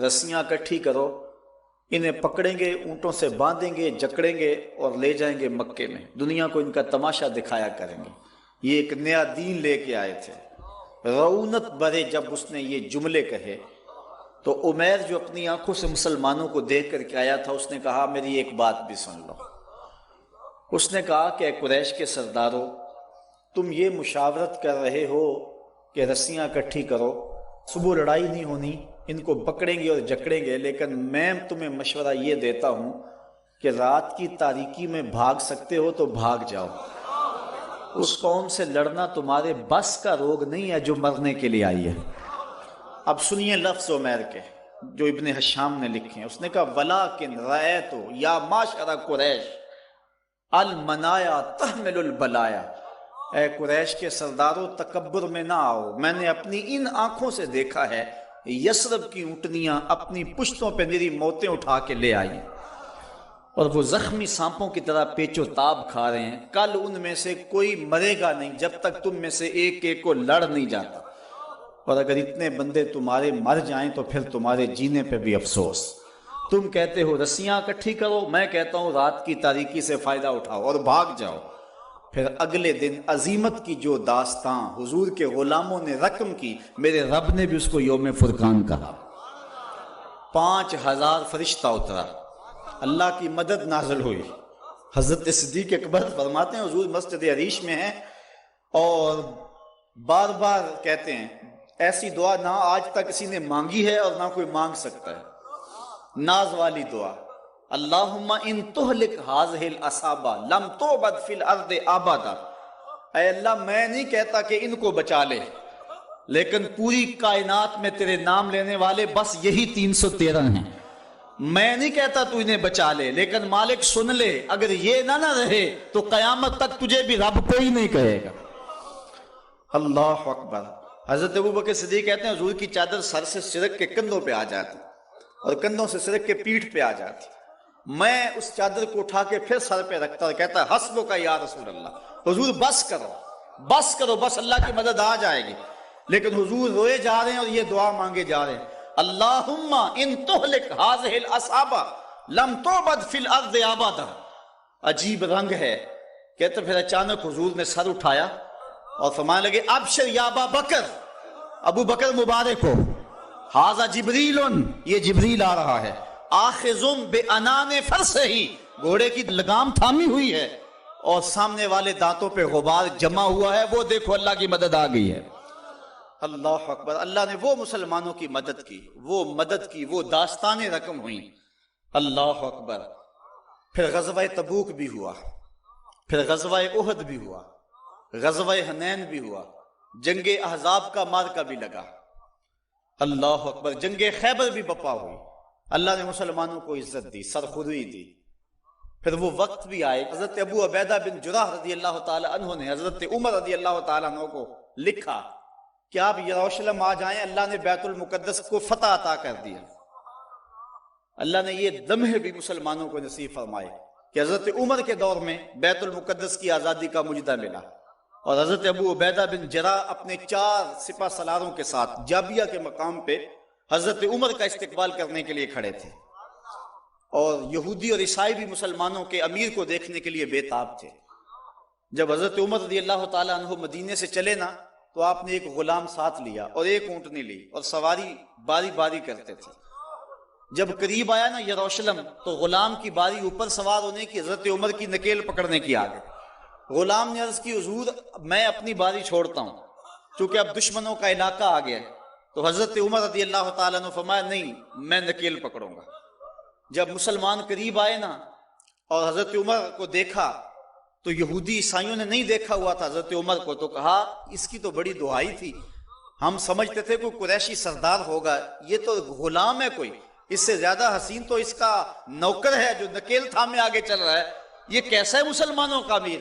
رسیاں اکٹھی کرو، انہیں پکڑیں گے، اونٹوں سے باندھیں گے، جکڑیں گے اور لے جائیں گے مکے میں، دنیا کو ان کا تماشا دکھایا کریں گے۔ یہ ایک نیا دین لے کے آئے تھے۔ رعونت برے جب اس نے یہ جملے کہے تو عمیر جو اپنی آنکھوں سے مسلمانوں کو دیکھ کر کے آیا تھا، اس نے کہا میری ایک بات بھی سن لو۔ اس نے کہا کہ اے قریش کے سردارو، تم یہ مشاورت کر رہے ہو کہ رسیاں اکٹھی کرو، صبح لڑائی نہیں ہونی، ان کو پکڑیں گے اور جکڑیں گے، لیکن میں تمہیں مشورہ یہ دیتا ہوں کہ رات کی تاریکی میں بھاگ سکتے ہو تو بھاگ جاؤ۔ اس قوم سے لڑنا تمہارے بس کا روگ نہیں ہے جو مرنے کے لیے آئی ہے۔ اب سنیے لفظ عمیر کے جو ابن حشام نے لکھے ہیں۔ اس نے کہا وَلَٰكِنْ رَأَيْتُ يَا مَعْشَرَ قُرَيْشَ الْمَنَايَا تَحْمِلُ الْبَلَايَا، اے قریش کے سرداروں تکبر میں نہ آؤ، میں نے اپنی ان آنکھوں سے دیکھا ہے یثرب کی اونٹنیاں اپنی پشتوں پہ میری موتیں اٹھا کے لے آئی، اور وہ زخمی سانپوں کی طرح پیچ و تاب کھا رہے ہیں، کل ان میں سے کوئی مرے گا نہیں جب تک تم میں سے ایک ایک کو لڑ نہیں جاتا، اور اگر اتنے بندے تمہارے مر جائیں تو پھر تمہارے جینے پہ بھی افسوس۔ تم کہتے ہو رسیاں اکٹھی کرو، میں کہتا ہوں رات کی تاریکی سے فائدہ اٹھاؤ اور بھاگ جاؤ۔ پھر اگلے دن عظیمت کی جو داستاں حضور کے غلاموں نے رقم کی، میرے رب نے بھی اس کو یوم فرقان کہا۔ 5000 فرشتہ اترا، اللہ کی مدد نازل ہوئی۔ حضرت صدیق اکبر فرماتے ہیں حضور مسجد عریش میں ہیں اور بار بار کہتے ہیں ایسی دعا نہ آج تک کسی نے مانگی ہے اور نہ کوئی مانگ سکتا ہے، ناز والی دعا، اللہم ان تہلک ہذہ العصابہ لم تعبد فی الارض ابدا، اے اللہ میں نہیں کہتا کہ ان کو بچا لے، لیکن پوری کائنات میں تیرے نام لینے والے بس یہی 313 ہیں، میں نہیں کہتا تو انہیں بچا لے، لیکن مالک سن لے اگر یہ نہ رہے تو قیامت تک تجھے بھی رب کوئی نہیں کہے گا۔ اللہ اکبر۔ حضرت ابوبکر صدیق کہتے ہیں حضور کی چادر سر سے سرک کے کندھوں پہ آ جاتی اور کندھوں سے سرک کے پیٹھ پہ آ جاتی، میں اس چادر کو اٹھا کے پھر سر پہ رکھتا اور کہتا ہے حسبک یا رسول اللہ، حضور بس کرو بس اللہ کی مدد آ جائے گی، لیکن حضور روئے جا رہے ہیں اور یہ دعا مانگے جا رہے ہیں اللہم ان تہلک ہذہ العصابہ لم تعبد فی الارض ابدا۔ عجیب رنگ ہے۔ کہتے پھر اچانک حضور نے سر اٹھایا اور فرمانے لگے ابشر یا ابا بکر، ابو بکر مبارک ہو، ھذا جبریل، یہ جبریل آ رہا ہے، آخذ بانان فرسہ، گھوڑے کی لگام تھامی ہوئی ہے اور سامنے والے دانتوں پہ غبار جمع ہوا ہے، وہ دیکھو اللہ کی مدد آ گئی ہے۔ اللہ اکبر۔ اللہ نے وہ مسلمانوں کی مدد کی، وہ داستانیں رقم ہوئیں۔ اللہ اکبر۔ پھر غزوہ تبوک بھی ہوا، پھر غزوہ احد بھی ہوا، غزوہ حنین بھی ہوا، جنگ احزاب کا مارکہ بھی لگا۔ اللہ اکبر۔ جنگ خیبر بھی بپا ہوئی، اللہ نے مسلمانوں کو عزت دی، سرخوردی دی۔ پھر وہ وقت بھی آئے، حضرت ابو عبیدہ بن جراح رضی اللہ تعالی عنہ نے حضرت عمر رضی اللہ تعالی عنہ کو لکھا کہ آپ یروشلم آ جائیں، اللہ نے بیت المقدس کو فتح عطا کر دیا۔ اللہ نے یہ لمحے بھی مسلمانوں کو نصیب فرمائے کہ حضرت عمر کے دور میں بیت المقدس کی آزادی کا مجدہ ملا، اور حضرت ابو عبیدہ بن جراح اپنے 4 سپہ سالاروں کے ساتھ جابیہ کے مقام پہ حضرت عمر کا استقبال کرنے کے لیے کھڑے تھے، اور یہودی اور عیسائی بھی مسلمانوں کے امیر کو دیکھنے کے لیے بے تاب تھے۔ جب حضرت عمر رضی اللہ تعالیٰ عنہ مدینے سے چلے نا تو آپ نے ایک غلام ساتھ لیا اور ایک اونٹنی لی اور سواری باری باری کرتے تھے۔ جب قریب آیا نا یروشلم تو غلام کی باری اوپر سوار ہونے کی، حضرت عمر کی نکیل پکڑنے کی آ گئی، غلام نے عرض کی حضور میں اپنی باری چھوڑتا ہوں چونکہ اب دشمنوں کا علاقہ آ گیا ہے. تو حضرت عمر رضی اللہ تعالیٰ عنہ فرمایا نہیں میں نکیل پکڑوں گا. جب مسلمان قریب آئے نا اور حضرت عمر کو دیکھا تو یہودی عیسائیوں نے نہیں دیکھا ہوا تھا حضرت عمر کو, تو کہا اس کی تو بڑی دعائی تھی, ہم سمجھتے تھے کوئی قریشی سردار ہوگا, یہ تو غلام ہے کوئی, اس سے زیادہ حسین تو اس کا نوکر ہے جو نکیل تھامے آگے چل رہا ہے, یہ کیسا ہے مسلمانوں کا امیر.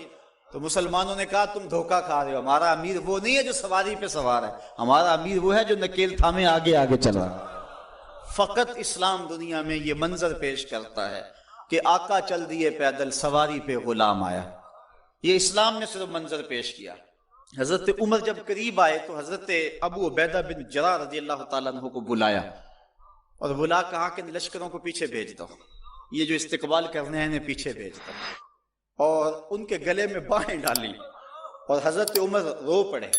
تو مسلمانوں نے کہا تم دھوکہ کھا رہے ہو, ہمارا امیر وہ نہیں ہے جو سواری پہ سوار ہے, ہمارا امیر وہ ہے جو نکیل تھامے آگے آگے چل رہا ہے. فقط اسلام دنیا میں یہ منظر پیش کرتا ہے کہ آقا چل دیے پیدل, سواری پہ غلام آیا. یہ اسلام نے صرف منظر پیش کیا. حضرت عمر جب قریب آئے تو حضرت ابو عبیدہ بن جراح رضی اللہ تعالیٰ عنہ کو بلایا اور بلا کہا کہ لشکروں کو پیچھے بھیج دو, یہ جو استقبال کرنے ہیں انہیں پیچھے بھیج دو, اور ان کے گلے میں باہیں ڈالی اور حضرت عمر رو پڑے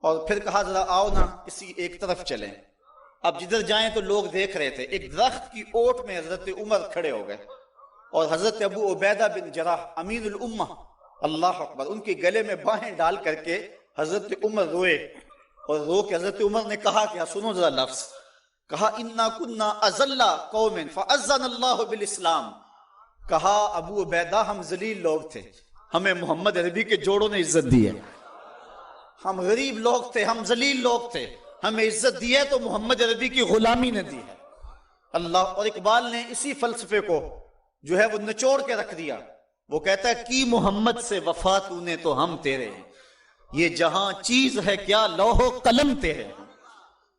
اور پھر کہا ذرا آؤ نا کسی ایک طرف چلیں. اب جدھر جائیں تو لوگ دیکھ رہے تھے, ایک درخت کی اوٹ میں حضرت عمر کھڑے ہو گئے اور حضرت ابو عبیدہ بن جراح امین الامہ, اللہ اکبر, ان کے گلے میں باہیں ڈال کر کے حضرت عمر روئے اور رو کے حضرت عمر نے کہا کہ سنو ذرا لفظ, کہا انا کنا اذل قوم فاذن اللہ بالاسلام, کہا ابو عبیدہ ہم ذلیل لوگ تھے, ہمیں محمد عربی کے جوڑوں نے عزت دی ہے, ہم غریب لوگ تھے, ہم ذلیل لوگ تھے, ہمیں عزت دی ہے تو محمد عربی کی غلامی نے دی ہے. اللہ. اور اقبال نے اسی فلسفے کو جو ہے وہ نچوڑ کے رکھ دیا, وہ کہتا ہے کی محمد سے وفا تو نے تو ہم تیرے ہیں, یہ جہاں چیز ہے کیا لوح و قلم تیرے ہیں.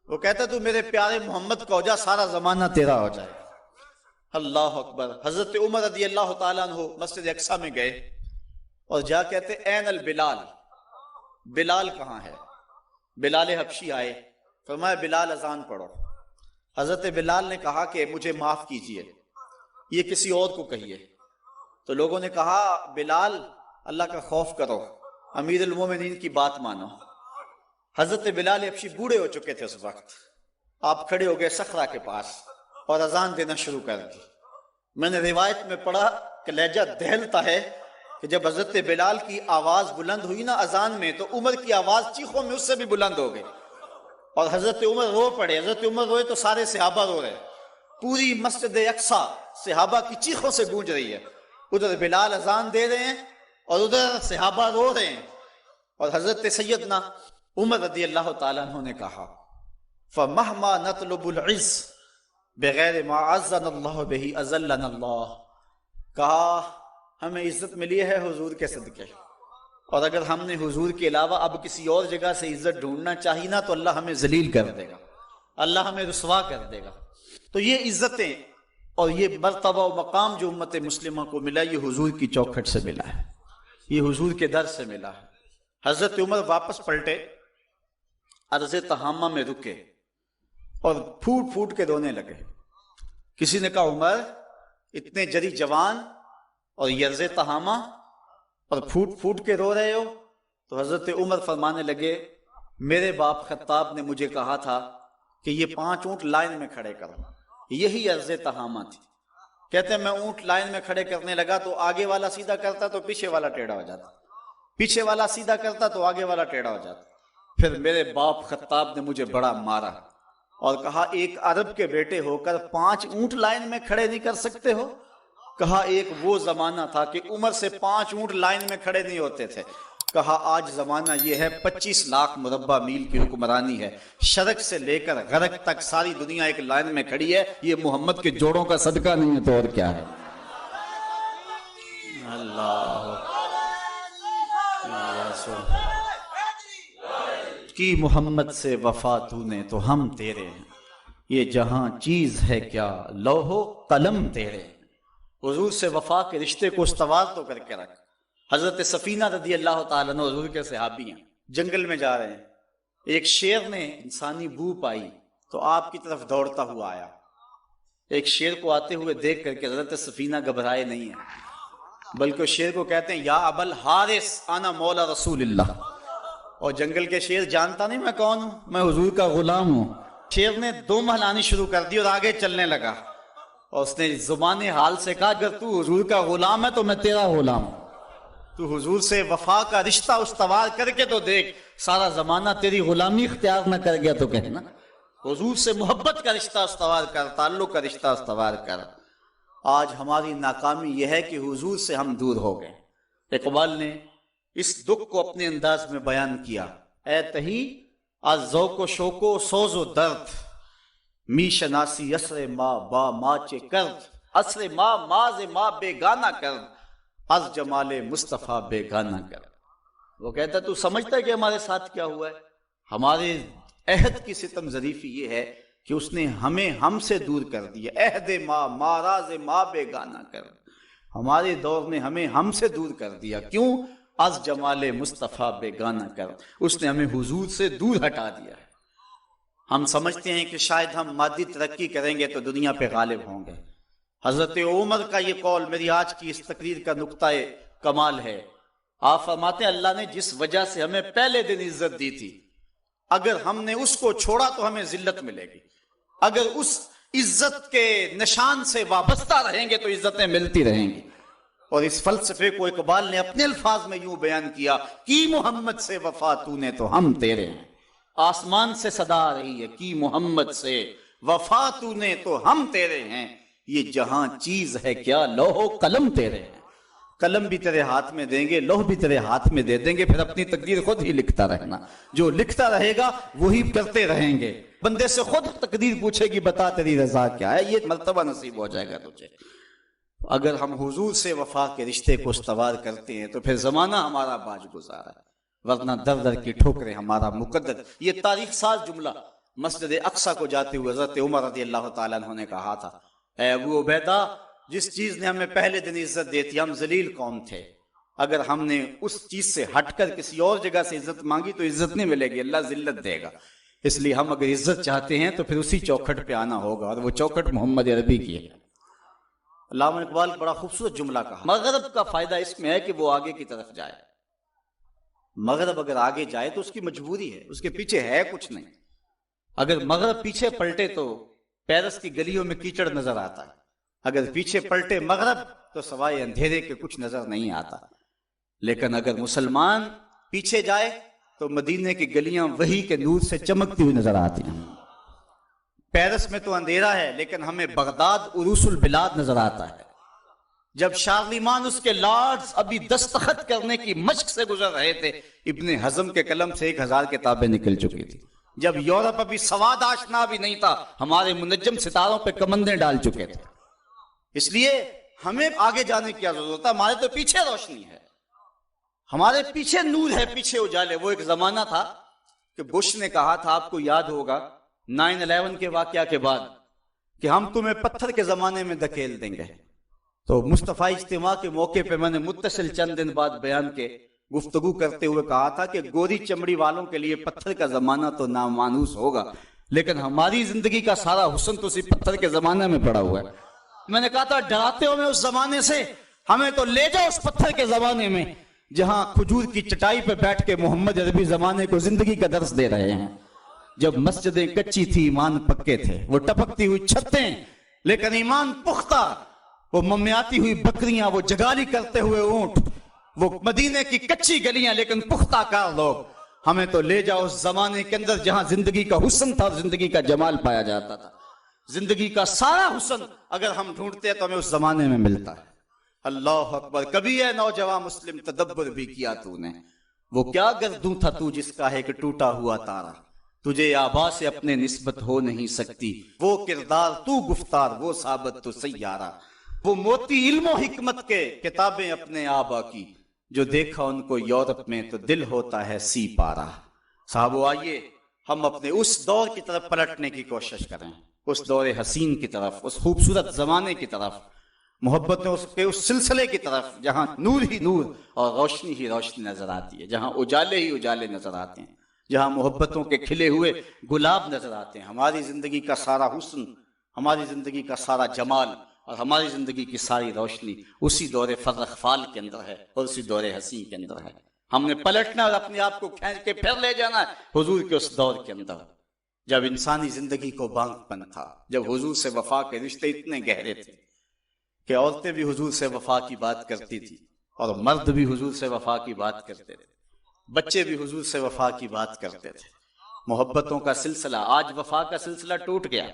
وہ کہتا ہے تو میرے پیارے محمد کا ہو جا, سارا زمانہ تیرا ہو جائے. اللہ اکبر. حضرت عمر رضی اللہ تعالیٰ عنہ مسجد اقصی میں گئے اور جا کہتے این البلال, بلال کہاں ہے. بلال حبشی آئے, فرمایا بلال اذان پڑھو. حضرت بلال نے کہا کہ مجھے معاف کیجئے, یہ کسی اور کو کہیے. تو لوگوں نے کہا بلال اللہ کا خوف کرو, امیر المومنین کی بات مانو. حضرت بلال حبشی بوڑھے ہو چکے تھے اس وقت, آپ کھڑے ہو گئے صخرہ کے پاس اور اذان دینا شروع کر دی. میں نے روایت میں پڑھا کہ لہجہ دہلتا ہے کہ جب حضرت بلال کی آواز بلند ہوئی نا اذان میں, تو عمر کی آواز چیخوں میں اس سے بھی بلند ہو گئی اور حضرت عمر رو پڑے. حضرت عمر روئے تو سارے صحابہ رو رہے, پوری مسجد اقصی صحابہ کی چیخوں سے گونج رہی ہے. ادھر بلال اذان دے رہے ہیں اور ادھر صحابہ رو رہے ہیں. اور حضرت سیدنا عمر رضی اللہ تعالیٰ عنہ نے کہا فَمَهْمَا نَطْلُبُ الْعِزْ بغیر ما عزنا اللہ بہی اذلنا اللہ, کہا ہمیں عزت ملی ہے حضور کے صدقے, اور اگر ہم نے حضور کے علاوہ اب کسی اور جگہ سے عزت ڈھونڈنا چاہی نا تو اللہ ہمیں ذلیل کر دے گا, اللہ ہمیں رسوا کر دے گا. تو یہ عزتیں اور یہ مرتبہ و مقام جو امت مسلمہ کو ملا, یہ حضور کی چوکھٹ سے ملا ہے, یہ حضور کے در سے ملا ہے. حضرت عمر واپس پلٹے, عرض تہامہ میں رکے اور پھوٹ پھوٹ کے رونے لگے. کسی نے کہا عمر اتنے جری جوان اور یرز تہامہ اور پھوٹ پھوٹ کے رو رہے ہو. تو حضرت عمر فرمانے لگے میرے باپ خطاب نے مجھے کہا تھا کہ یہ 5 اونٹ لائن میں کھڑے کرو, یہی عرض تہامہ تھی. کہتے ہیں میں اونٹ لائن میں کھڑے کرنے لگا تو آگے والا سیدھا کرتا تو پیچھے والا ٹیڑھا ہو جاتا, پیچھے والا سیدھا کرتا تو آگے والا ٹیڑھا ہو جاتا. پھر میرے باپ خطاب نے مجھے بڑا مارا اور کہا ایک عرب کے بیٹے ہو کر 5 اونٹ لائن میں کھڑے نہیں کر سکتے ہو. کہا ایک وہ زمانہ تھا کہ عمر سے 5 اونٹ لائن میں کھڑے نہیں ہوتے تھے. کہا آج زمانہ یہ ہے 25 لاکھ مربع میل کی حکمرانی ہے, شرق سے لے کر غرب تک ساری دنیا ایک لائن میں کھڑی ہے. یہ محمد کے جوڑوں کا صدقہ نہیں ہے تو اور کیا ہے. اللہ کی محمد سے وفا تو نے تو ہم تیرے ہیں, یہ جہاں چیز ہے کیا لوح و قلم تیرے. حضور سے وفا کے رشتے کو استوار تو کر کے رکھ. حضرت سفینہ رضی اللہ تعالیٰ عنہ حضور کے صحابی ہیں, جنگل میں جا رہے ہیں, ایک شیر نے انسانی بو پائی تو آپ کی طرف دوڑتا ہوا آیا. ایک شیر کو آتے ہوئے دیکھ کر کے حضرت سفینہ گھبرائے نہیں ہیں, بلکہ شیر کو کہتے ہیں یا ابل حارث انا مولا رسول اللہ. اور جنگل کے شیر جانتا نہیں میں کون ہوں, میں حضور کا غلام ہوں. شیر نے 2 مہلانی شروع کر دی اور آگے چلنے لگا, اور اس نے زبان حال سے کہا اگر تو حضور کا غلام ہے تو میں تیرا غلام ہوں. تو حضور سے وفا کا رشتہ استوار کر کے تو دیکھ، سارا زمانہ تیری غلامی اختیار نہ کر گیا تو کہنا، حضور سے محبت کا رشتہ استوار کر، تعلق کا رشتہ استوار کر۔ آج ہماری ناکامی یہ ہے کہ حضور سے ہم دور ہو گئے۔ اقبال نے اس دکھ کو اپنے انداز میں بیان کیا، اے تہی از ذوق و شوق و سوز و درد، می شناسی اسر ما با ما چے کرد، اسر ما ماز ما بیگانہ کرد، از جمال مصطفیٰ بیگانہ کرد۔ وہ کہتا ہے تو سمجھتا ہے کہ ہمارے ساتھ کیا ہوا ہے؟ ہمارے عہد کی ستم ظریفی یہ ہے کہ اس نے ہمیں ہم سے دور کر دیا۔ عہد ما ماراز ما بیگانہ کرد، ہمارے دور نے ہمیں ہم سے دور کر دیا۔ کیوں؟ از جمال مصطفیٰ بیگانہ کرد، اس نے ہمیں حضور سے دور ہٹا دیا ہے۔ ہم سمجھتے ہیں کہ شاید ہم مادی ترقی کریں گے تو دنیا پہ غالب ہوں گے۔ حضرت عمر کا یہ قول میری آج کی اس تقریر کا نقطہ کمال ہے۔ آپ فرماتے ہیں اللہ نے جس وجہ سے ہمیں پہلے دن عزت دی تھی، اگر ہم نے اس کو چھوڑا تو ہمیں ذلت ملے گی۔ اگر اس عزت کے نشان سے وابستہ رہیں گے تو عزتیں ملتی رہیں گی۔ اور اس فلسفے کو اقبال نے اپنے الفاظ میں یوں بیان کیا، کی محمد سے وفا تو نے تو ہم تیرے ہیں۔ آسمان سے صدا آ رہی ہے، کی محمد سے وفا تو نے تو ہم تیرے ہیں، یہ جہاں چیز ہے کیا لوح و قلم تیرے ہیں۔ قلم بھی تیرے ہاتھ میں دیں گے، لوح بھی تیرے ہاتھ میں دے دیں گے، پھر اپنی تقدیر خود ہی لکھتا رہنا۔ جو لکھتا رہے گا وہی کرتے رہیں گے۔ بندے سے خود تقدیر پوچھے گی بتا تیری رضا کیا ہے، یہ مرتبہ نصیب ہو جائے گا تجھے۔ اگر ہم حضور سے وفا کے رشتے کو استوار کرتے ہیں تو پھر زمانہ ہمارا باج گزارا ہے، ورنہ در در کی ٹھوکریں ہمارا مقدر۔ یہ تاریخ ساز جملہ مسجد اقصی کو جاتے ہوئے حضرت عمر رضی اللہ تعالیٰ عنہ نے کہا تھا، اے ابو عبیدہ، جس چیز نے ہمیں پہلے دن عزت دی تھی، ہم ذلیل قوم تھے، اگر ہم نے اس چیز سے ہٹ کر کسی اور جگہ سے عزت مانگی تو عزت نہیں ملے گی، اللہ ذلت دے گا۔ اس لیے ہم اگر عزت چاہتے ہیں تو پھر اسی چوکھٹ پہ آنا ہوگا، اور وہ چوکھٹ محمد عربی کی ہے۔ علامہ اقبال بڑا خوبصورت جملہ کہا، مغرب کا فائدہ اس میں ہے کہ وہ آگے کی طرف جائے۔ مغرب اگر آگے جائے تو اس کی مجبوری ہے، اس کے پیچھے ہے کچھ نہیں۔ اگر مغرب پیچھے پلٹے تو پیرس کی گلیوں میں کیچڑ نظر آتا ہے، اگر پیچھے پلٹے مغرب تو سوائے اندھیرے کے کچھ نظر نہیں آتا۔ لیکن اگر مسلمان پیچھے جائے تو مدینے کی گلیاں وحی کے نور سے چمکتی ہوئی نظر آتی ہیں۔ پیرس میں تو اندھیرا ہے لیکن ہمیں بغداد عروس البلاد نظر آتا ہے۔ جب شارلیمان اس کے لارڈز ابھی دستخط کرنے کی مشق سے گزر رہے تھے، ابن حزم کے قلم سے 1000 کتابیں نکل چکی تھی۔ جب یورپ ابھی سواد آشنا بھی نہیں تھا، ہمارے منجم ستاروں پہ کمندیں ڈال چکے تھے۔ اس لیے ہمیں آگے جانے کی کیا ضرورت ہے؟ ہمارے تو پیچھے روشنی ہے، ہمارے پیچھے نور ہے، پیچھے اجالے۔ وہ ایک زمانہ تھا کہ بش نے کہا تھا، آپ کو یاد ہوگا 9/11 کے واقعہ کے بعد، کہ ہم تمہیں پتھر کے زمانے میں دھکیل دیں گے۔ تو مصطفی اجتماع کے موقع پہ میں نے متصل چند دن بعد بیان کے گفتگو کرتے ہوئے کہا تھا کہ گوری چمڑی والوں کے لیے پتھر کا زمانہ تو نامانوس ہوگا، لیکن ہماری زندگی کا سارا حسن تو اسی پتھر کے زمانے میں پڑا ہوا ہے۔ میں نے کہا تھا ڈراتے ہو میں اس زمانے سے، ہمیں تو لے جاؤ اس پتھر کے زمانے میں جہاں کھجور کی چٹائی پہ بیٹھ کے محمد عربی زمانے کو زندگی کا درس دے رہے ہیں۔ جب مسجدیں کچی تھی، ایمان پکے تھے، وہ ٹپکتی ہوئی چھتیں لیکن ایمان پختہ، وہ ممیاتی ہوئی بکریاں، وہ جگالی کرتے ہوئے اونٹ، وہ مدینے کی کچی گلیاں لیکن پختہ کار لوگ۔ ہمیں تو لے جاؤ اس زمانے کے اندر جہاں زندگی کا حسن تھا اور زندگی کا جمال پایا جاتا تھا۔ زندگی کا سارا حسن اگر ہم ڈھونڈتے ہیں تو ہمیں اس زمانے میں ملتا ہے۔ اللہ اکبر! کبھی ہے نوجوان مسلم تدبر بھی کیا تو نے، وہ کیا گردوں تھا تو جس کا ہے کہ ٹوٹا ہوا تارا، تجھے آبا سے اپنے نسبت ہو نہیں سکتی، وہ کردار تو گفتار، وہ ثابت تو سیارہ، وہ موتی علم و حکمت کے کتابیں اپنے آبا کی، جو دیکھا ان کو یورپ میں تو دل ہوتا ہے سی پارا۔ صاحبو آئیے ہم اپنے اس دور کی طرف پلٹنے کی کوشش کریں، اس دور حسین کی طرف، اس خوبصورت زمانے کی طرف، محبتوں کے اس سلسلے کی طرف جہاں نور ہی نور اور روشنی ہی روشنی نظر آتی ہے، جہاں اجالے ہی اجالے نظر آتے ہیں، جہاں محبتوں کے کھلے ہوئے گلاب نظر آتے ہیں۔ ہماری زندگی کا سارا حسن، ہماری زندگی کا سارا جمال اور ہماری زندگی کی ساری روشنی اسی دور فرخ فال کے اندر ہے اور اسی دور حسین کے اندر ہے۔ ہم نے پلٹنا اور اپنے آپ کو کھینچ کے پھر لے جانا ہے حضور کے اس دور کے اندر، جب انسانی زندگی کو بانگ پن تھا، جب حضور سے وفا کے رشتے اتنے گہرے تھے کہ عورتیں بھی حضور سے وفا کی بات کرتی تھی، اور مرد بھی حضور سے وفا کی بات کرتے تھے، بچے بھی حضور سے وفا کی بات کرتے تھے. محبتوں کا سلسلہ، آج وفا کا سلسلہ ٹوٹ گیا.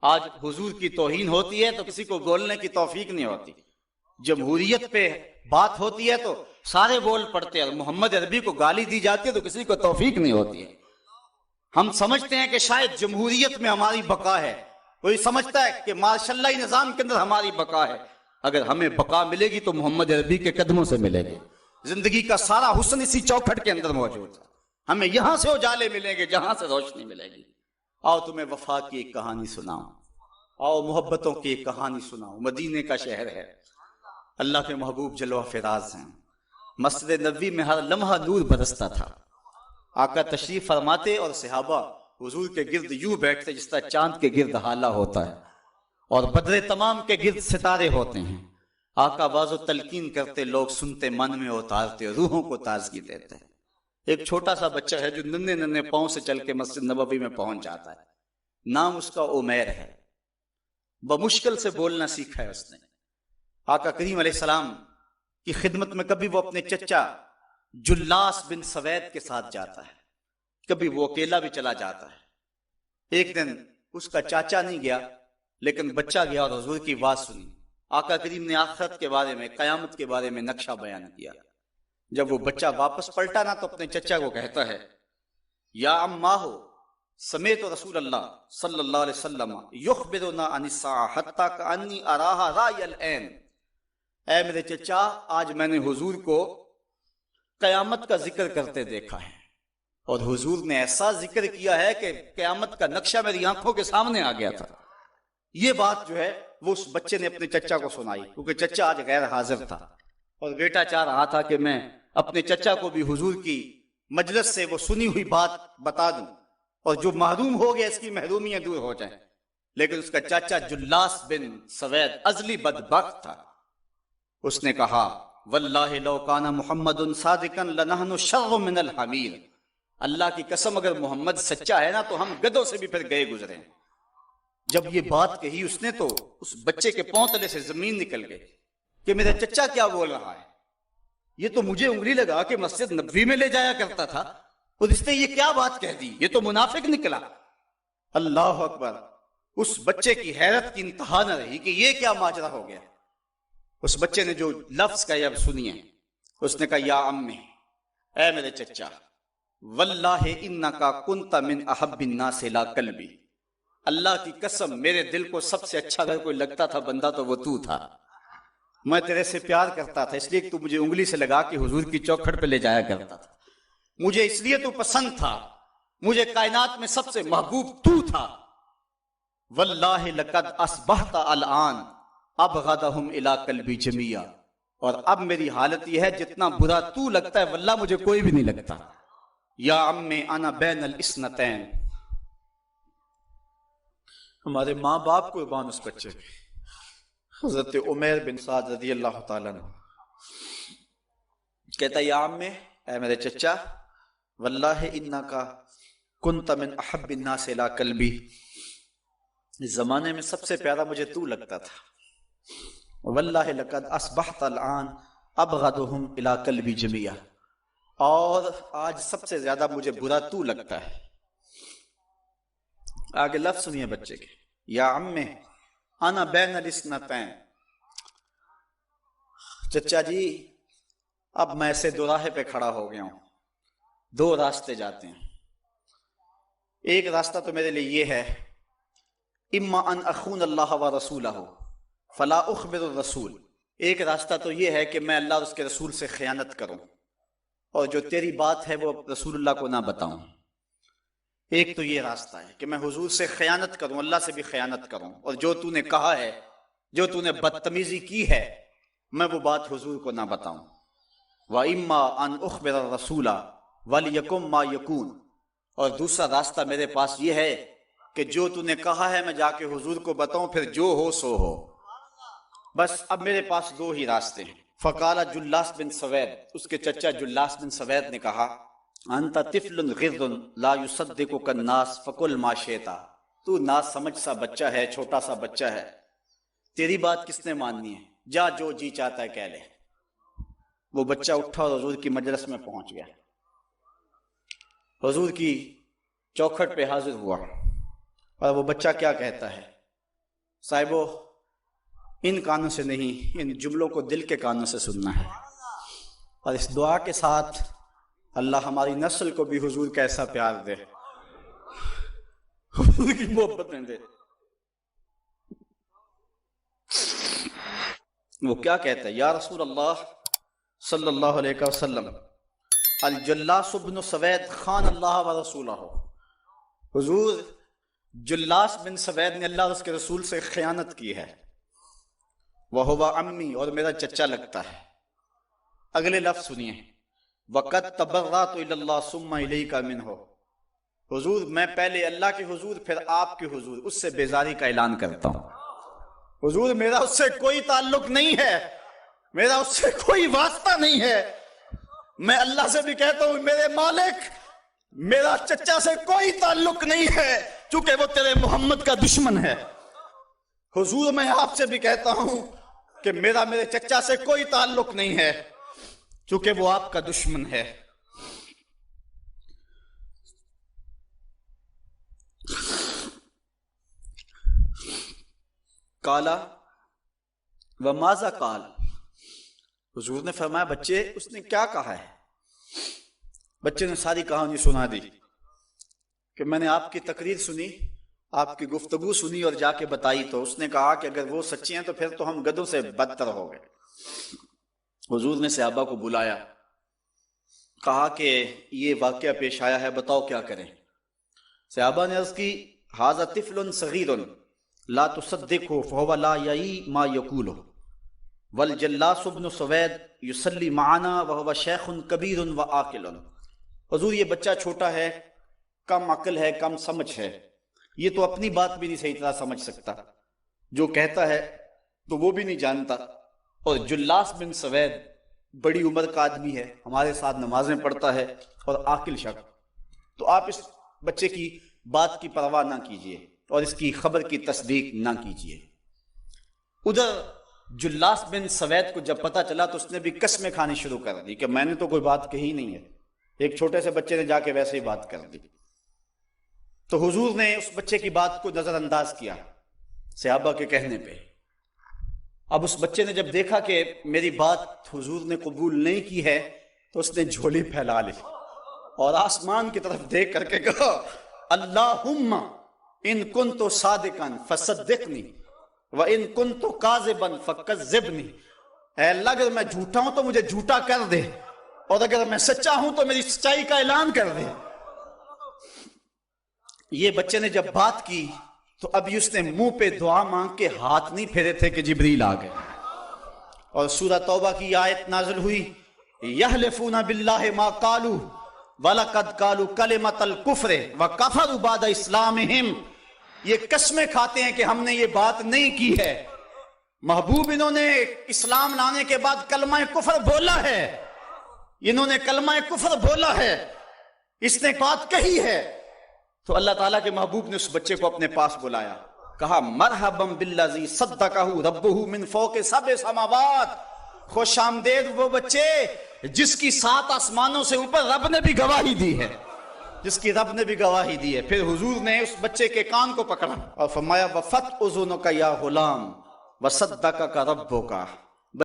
آج حضور کی توہین ہوتی ہے تو کسی کو بولنے کی توفیق نہیں ہوتی. جمہوریت پہ بات ہوتی ہے تو سارے بول پڑتے ہیں، اور محمد عربی کو گالی دی جاتی ہے تو کسی کو توفیق نہیں ہوتی ہے. ہم سمجھتے ہیں کہ شاید جمہوریت میں ہماری بقا ہے، کوئی سمجھتا ہے کہ ماشاء اللہ نظام کے اندر ہماری بقا ہے. اگر ہمیں بقا ملے گی تو محمد عربی کے قدموں سے ملے گی. زندگی کا سارا حسن اسی چوکھٹ کے اندر موجود ہے. ہمیں یہاں سے اجالے ملیں گے جہاں سے روشنی ملے گی. آؤ تمہیں وفا کی ایک کہانی سناؤں، آؤ محبتوں کی ایک کہانی سناؤں. مدینے کا شہر ہے، اللہ کے محبوب جلوہ فراز ہیں. مسجد نبوی میں ہر لمحہ نور برستا تھا. آقا تشریف فرماتے اور صحابہ حضور کے گرد یوں بیٹھتے جس طرح چاند کے گرد ہالہ ہوتا ہے اور بدر تمام کے گرد ستارے ہوتے ہیں. آقا باز و تلقین کرتے، لوگ سنتے، من میں اتارتے، روحوں کو تازگی دیتے. ایک چھوٹا سا بچہ ہے جو ننھے ننھے پاؤں سے چل کے مسجد نبوی میں پہنچ جاتا ہے. نام اس کا عمیر ہے. بمشکل سے بولنا سیکھا ہے اس نے. آقا کریم علیہ السلام کی خدمت میں کبھی وہ اپنے چچا جلاس بن سوید کے ساتھ جاتا ہے، کبھی وہ اکیلا بھی چلا جاتا ہے. ایک دن اس کا چاچا نہیں گیا لیکن بچہ گیا اور حضور کی بات سنی. آقا کریم نے آخرت کے بارے میں، قیامت کے بارے میں نقشہ بیان کیا. جب وہ بچہ واپس پلٹا نا تو اپنے چچا کو کہتا ہے، یا اماہ سمیت رسول اللہ صلی اللہ علیہ وسلم یخبرنا عن الساعہ حتی کانی اراہا رای العین. اے میرے چچا، آج میں نے حضور کو قیامت کا ذکر کرتے دیکھا ہے، اور حضور نے ایسا ذکر کیا ہے کہ قیامت کا نقشہ میری آنکھوں کے سامنے آ گیا تھا. یہ بات جو ہے وہ اس بچے نے اپنے چچا کو سنائی، کیونکہ چچا آج غیر حاضر تھا اور بیٹا چاہ رہا تھا کہ میں اپنے چچا کو بھی حضور کی مجلس سے وہ سنی ہوئی بات بتا دوں اور جو محروم ہو گیا اس کی محرومیاں دور ہو جائیں. لیکن اس کا چاچا جلاس بن سوید ازلی بدبخت تھا. اس نے کہا، واللہ لو کان محمد صادقا لنحن شر من الحمیر. اللہ کی قسم اگر محمد سچا ہے نا تو ہم گدھوں سے بھی پھر گئے گزرے. جب یہ بات کہی اس نے تو اس بچے کے پاؤں تلے سے زمین نکل گئی کہ میرا چچا کیا بول رہا ہے. یہ تو مجھے انگلی لگا کہ مسجد نبوی میں لے جایا کرتا تھا اور اس نے یہ کیا بات کہہ دی، یہ تو منافق نکلا. اللہ اکبر. اس بچے کی حیرت کی انتہا نہ رہی کہ یہ کیا ماجرا ہو گیا. اس بچے نے جو لفظ کہا اب سنیے. اس نے کہا، یا امی، اے میرے چچا، واللہ انکا کنت من احب الناس الی قلبی. اللہ کی قسم میرے دل کو سب سے اچھا اگر کوئی لگتا تھا بندہ تو وہ تو تھا. میں تیرے سے پیار کرتا تھا اس لیے کہ تو مجھے انگلی سے لگا کے حضور کی چوکھٹ پہ لے جایا کرتا تھا. مجھے اس لیے تو پسند تھا، مجھے کائنات میں سب سے محبوب تو تھا. واللہ لقد اصبحت الان ابغضهم الی قلبی جمیعا. اور اب میری حالت یہ ہے جتنا برا تو لگتا ہے واللہ مجھے کوئی بھی نہیں لگتا. یا امی انا بین الاثنتین. ہمارے ماں باپ قربان اس بچے پہ. حضرت عمیر بن سعد رضی اللہ تعالیٰ عنہ کہتا ہے، یا امی، اے میرے چچا، واللہ انکا کنت من احب الناس الی قلبی. اس زمانے میں سب سے پیارا مجھے تو لگتا تھا. واللہ لقد اصبحت الان ابغضهم الی قلبی جمیعا. اور آج سب سے زیادہ مجھے برا تو لگتا ہے. آگے لفظ سنیے بچے کے، یا امی انا بین الاثنتین. چچا جی، اب میں ایسے دو راہے پہ کھڑا ہو گیا ہوں. دو راستے جاتے ہیں. ایک راستہ تو میرے لیے یہ ہے، اما ان اخون اللہ و رسولہ فلا اخبر الرسول. ایک راستہ تو یہ ہے کہ میں اللہ اور اس کے رسول سے خیانت کروں اور جو تیری بات ہے وہ رسول اللہ کو نہ بتاؤں. ایک تو یہ راستہ ہے کہ میں حضور سے خیانت کروں، اللہ سے بھی خیانت کروں، اور جو تو نے کہا ہے، جو تو نے بدتمیزی کی ہے، میں وہ بات حضور کو نہ بتاؤں. وَإِمَّا أَنْ أُخْبِرَ الرَّسُولَ وَلْيَكُنْ مَا يَكُونُ. اور دوسرا راستہ میرے پاس یہ ہے کہ جو تو نے کہا ہے میں جا کے حضور کو بتاؤں، پھر جو ہو سو ہو. بس اب میرے پاس دو ہی راستے ہیں. فقال جلاس بن سوید، اس کے چچا جلاس بن سوید نے کہا، انت طفل غض لا يصدقك الناس فقل ما شئت. تو نا سمجھ سا بچہ ہے، چھوٹا سا بچہ ہے، تیری بات کس نے ماننی ہے، جا جو جی چاہتا ہے کہہ لے. وہ بچہ اٹھا اور حضور کی مجلس میں پہنچ گیا، حضور کی چوکھٹ پہ حاضر ہوا، اور وہ بچہ کیا کہتا ہے؟ صاحبو، ان کانوں سے نہیں، ان جملوں کو دل کے کانوں سے سننا ہے، اور اس دعا کے ساتھ اللہ ہماری نسل کو بھی حضور کا ایسا پیار دے، حضور کی محبت میں دے۔ وہ کیا کہتا ہے؟ یا رسول اللہ صلی اللہ علیہ وسلم، الجلاس بن سوید خان اللہ و رسولہ، حضور جلاس بن سوید نے اللہ اور اس کے رسول سے خیانت کی ہے، وَهُوَ عَمِّي، اور میرا چچا لگتا ہے۔ اگلے لفظ سنیے، وَقَدْ تَبَرَّأْتُ إِلَى اللَّهِ ثُمَّ إِلَيْكَ مِنْهُ، حضور میں پہلے اللہ کے حضور پھر آپ کے حضور اس سے بیزاری کا اعلان کرتا ہوں۔ حضور میرا اس سے کوئی تعلق نہیں ہے، میرا اس سے کوئی واسطہ نہیں ہے، میں اللہ سے بھی کہتا ہوں میرے مالک، میرا چچا سے کوئی تعلق نہیں ہے چونکہ وہ تیرے محمد کا دشمن ہے۔ حضور میں آپ سے بھی کہتا ہوں کہ میرا میرے چچا سے کوئی تعلق نہیں ہے چونکہ وہ آپ کا دشمن ہے۔ کالا وماذا قال، حضور نے فرمایا بچے اس نے کیا کہا ہے؟ بچے نے ساری کہانی سنا دی کہ میں نے آپ کی تقریر سنی، آپ کی گفتگو سنی اور جا کے بتائی، تو اس نے کہا کہ اگر وہ سچے ہیں تو پھر تو ہم گدھوں سے بدتر ہو گئے۔ حضور نے صحابہ کو بلایا، کہا کہ یہ واقعہ پیش آیا ہے، بتاؤ کیا کریں؟ صحابہ نے عرض کی، ھذا طفل صغیر لا تصدقه فهو لا یعی ما یقول والجلاس بن سوید یصلی معنا وهو شیخ کبیر وعاقل، حضور یہ بچہ چھوٹا ہے، کم عقل ہے، کم سمجھ ہے، یہ تو اپنی بات بھی نہیں صحیح طرح سمجھ سکتا، جو کہتا ہے تو وہ بھی نہیں جانتا، اور جلاس بن سوید بڑی عمر کا آدمی ہے، ہمارے ساتھ نمازیں پڑھتا ہے اور عاقل شخص، تو آپ اس بچے کی بات کی پرواہ نہ کیجیے اور اس کی خبر کی تصدیق نہ کیجیے۔ ادھر جلاس بن سوید کو جب پتہ چلا تو اس نے بھی قسمیں کھانی شروع کر دی کہ میں نے تو کوئی بات کہی نہیں ہے، ایک چھوٹے سے بچے نے جا کے ویسے ہی بات کر دی۔ تو حضور نے اس بچے کی بات کو نظر انداز کیا صحابہ کے کہنے پہ۔ اب اس بچے نے جب دیکھا کہ میری بات حضور نے قبول نہیں کی ہے تو اس نے جھولی پھیلا لی اور آسمان کی طرف دیکھ کر کے کہا، اللہم ان کنت صادقا فصدقنی وان کنت کاذبا فکذبنی، اے اللہ اگر میں جھوٹا ہوں تو مجھے جھوٹا کر دے، اور اگر میں سچا ہوں تو میری سچائی کا اعلان کر دے۔ یہ بچے نے جب بات کی تو ابھی اس نے منہ پہ دعا مانگ کے ہاتھ نہیں پھیرے تھے کہ جبریل آ گئے، اور سورہ توبہ کی آیت نازل ہوئی، یحلفون باللہ ما قالوا وَلَقَدْ قَالُوا كَلِمَةَ الْكُفْرِ وَكَفَرُوا بَعْدَ اسلامہم، یہ قسمیں کھاتے ہیں کہ ہم نے یہ بات نہیں کی ہے، محبوب انہوں نے اسلام لانے کے بعد کلمہ کفر بولا ہے، انہوں نے کلمہ کفر بولا ہے، اس نے بات کہی ہے۔ تو اللہ تعالیٰ کے محبوب نے اس بچے کو اپنے پاس بلایا، کہا مرحبا بالذی صدقہ ربہ من فوق سبع سماوات، خوش آمدید وہ بچے جس کی 7 آسمانوں سے اوپر رب نے بھی گواہی دی ہے، جس کی رب نے بھی گواہی دی ہے۔ پھر حضور نے اس بچے کے کان کو پکڑا اور فرمایا وَفَتْ أُذُنُكَ يَا غُلَامُ وَصَدَّقَكَ رَبُّكَ،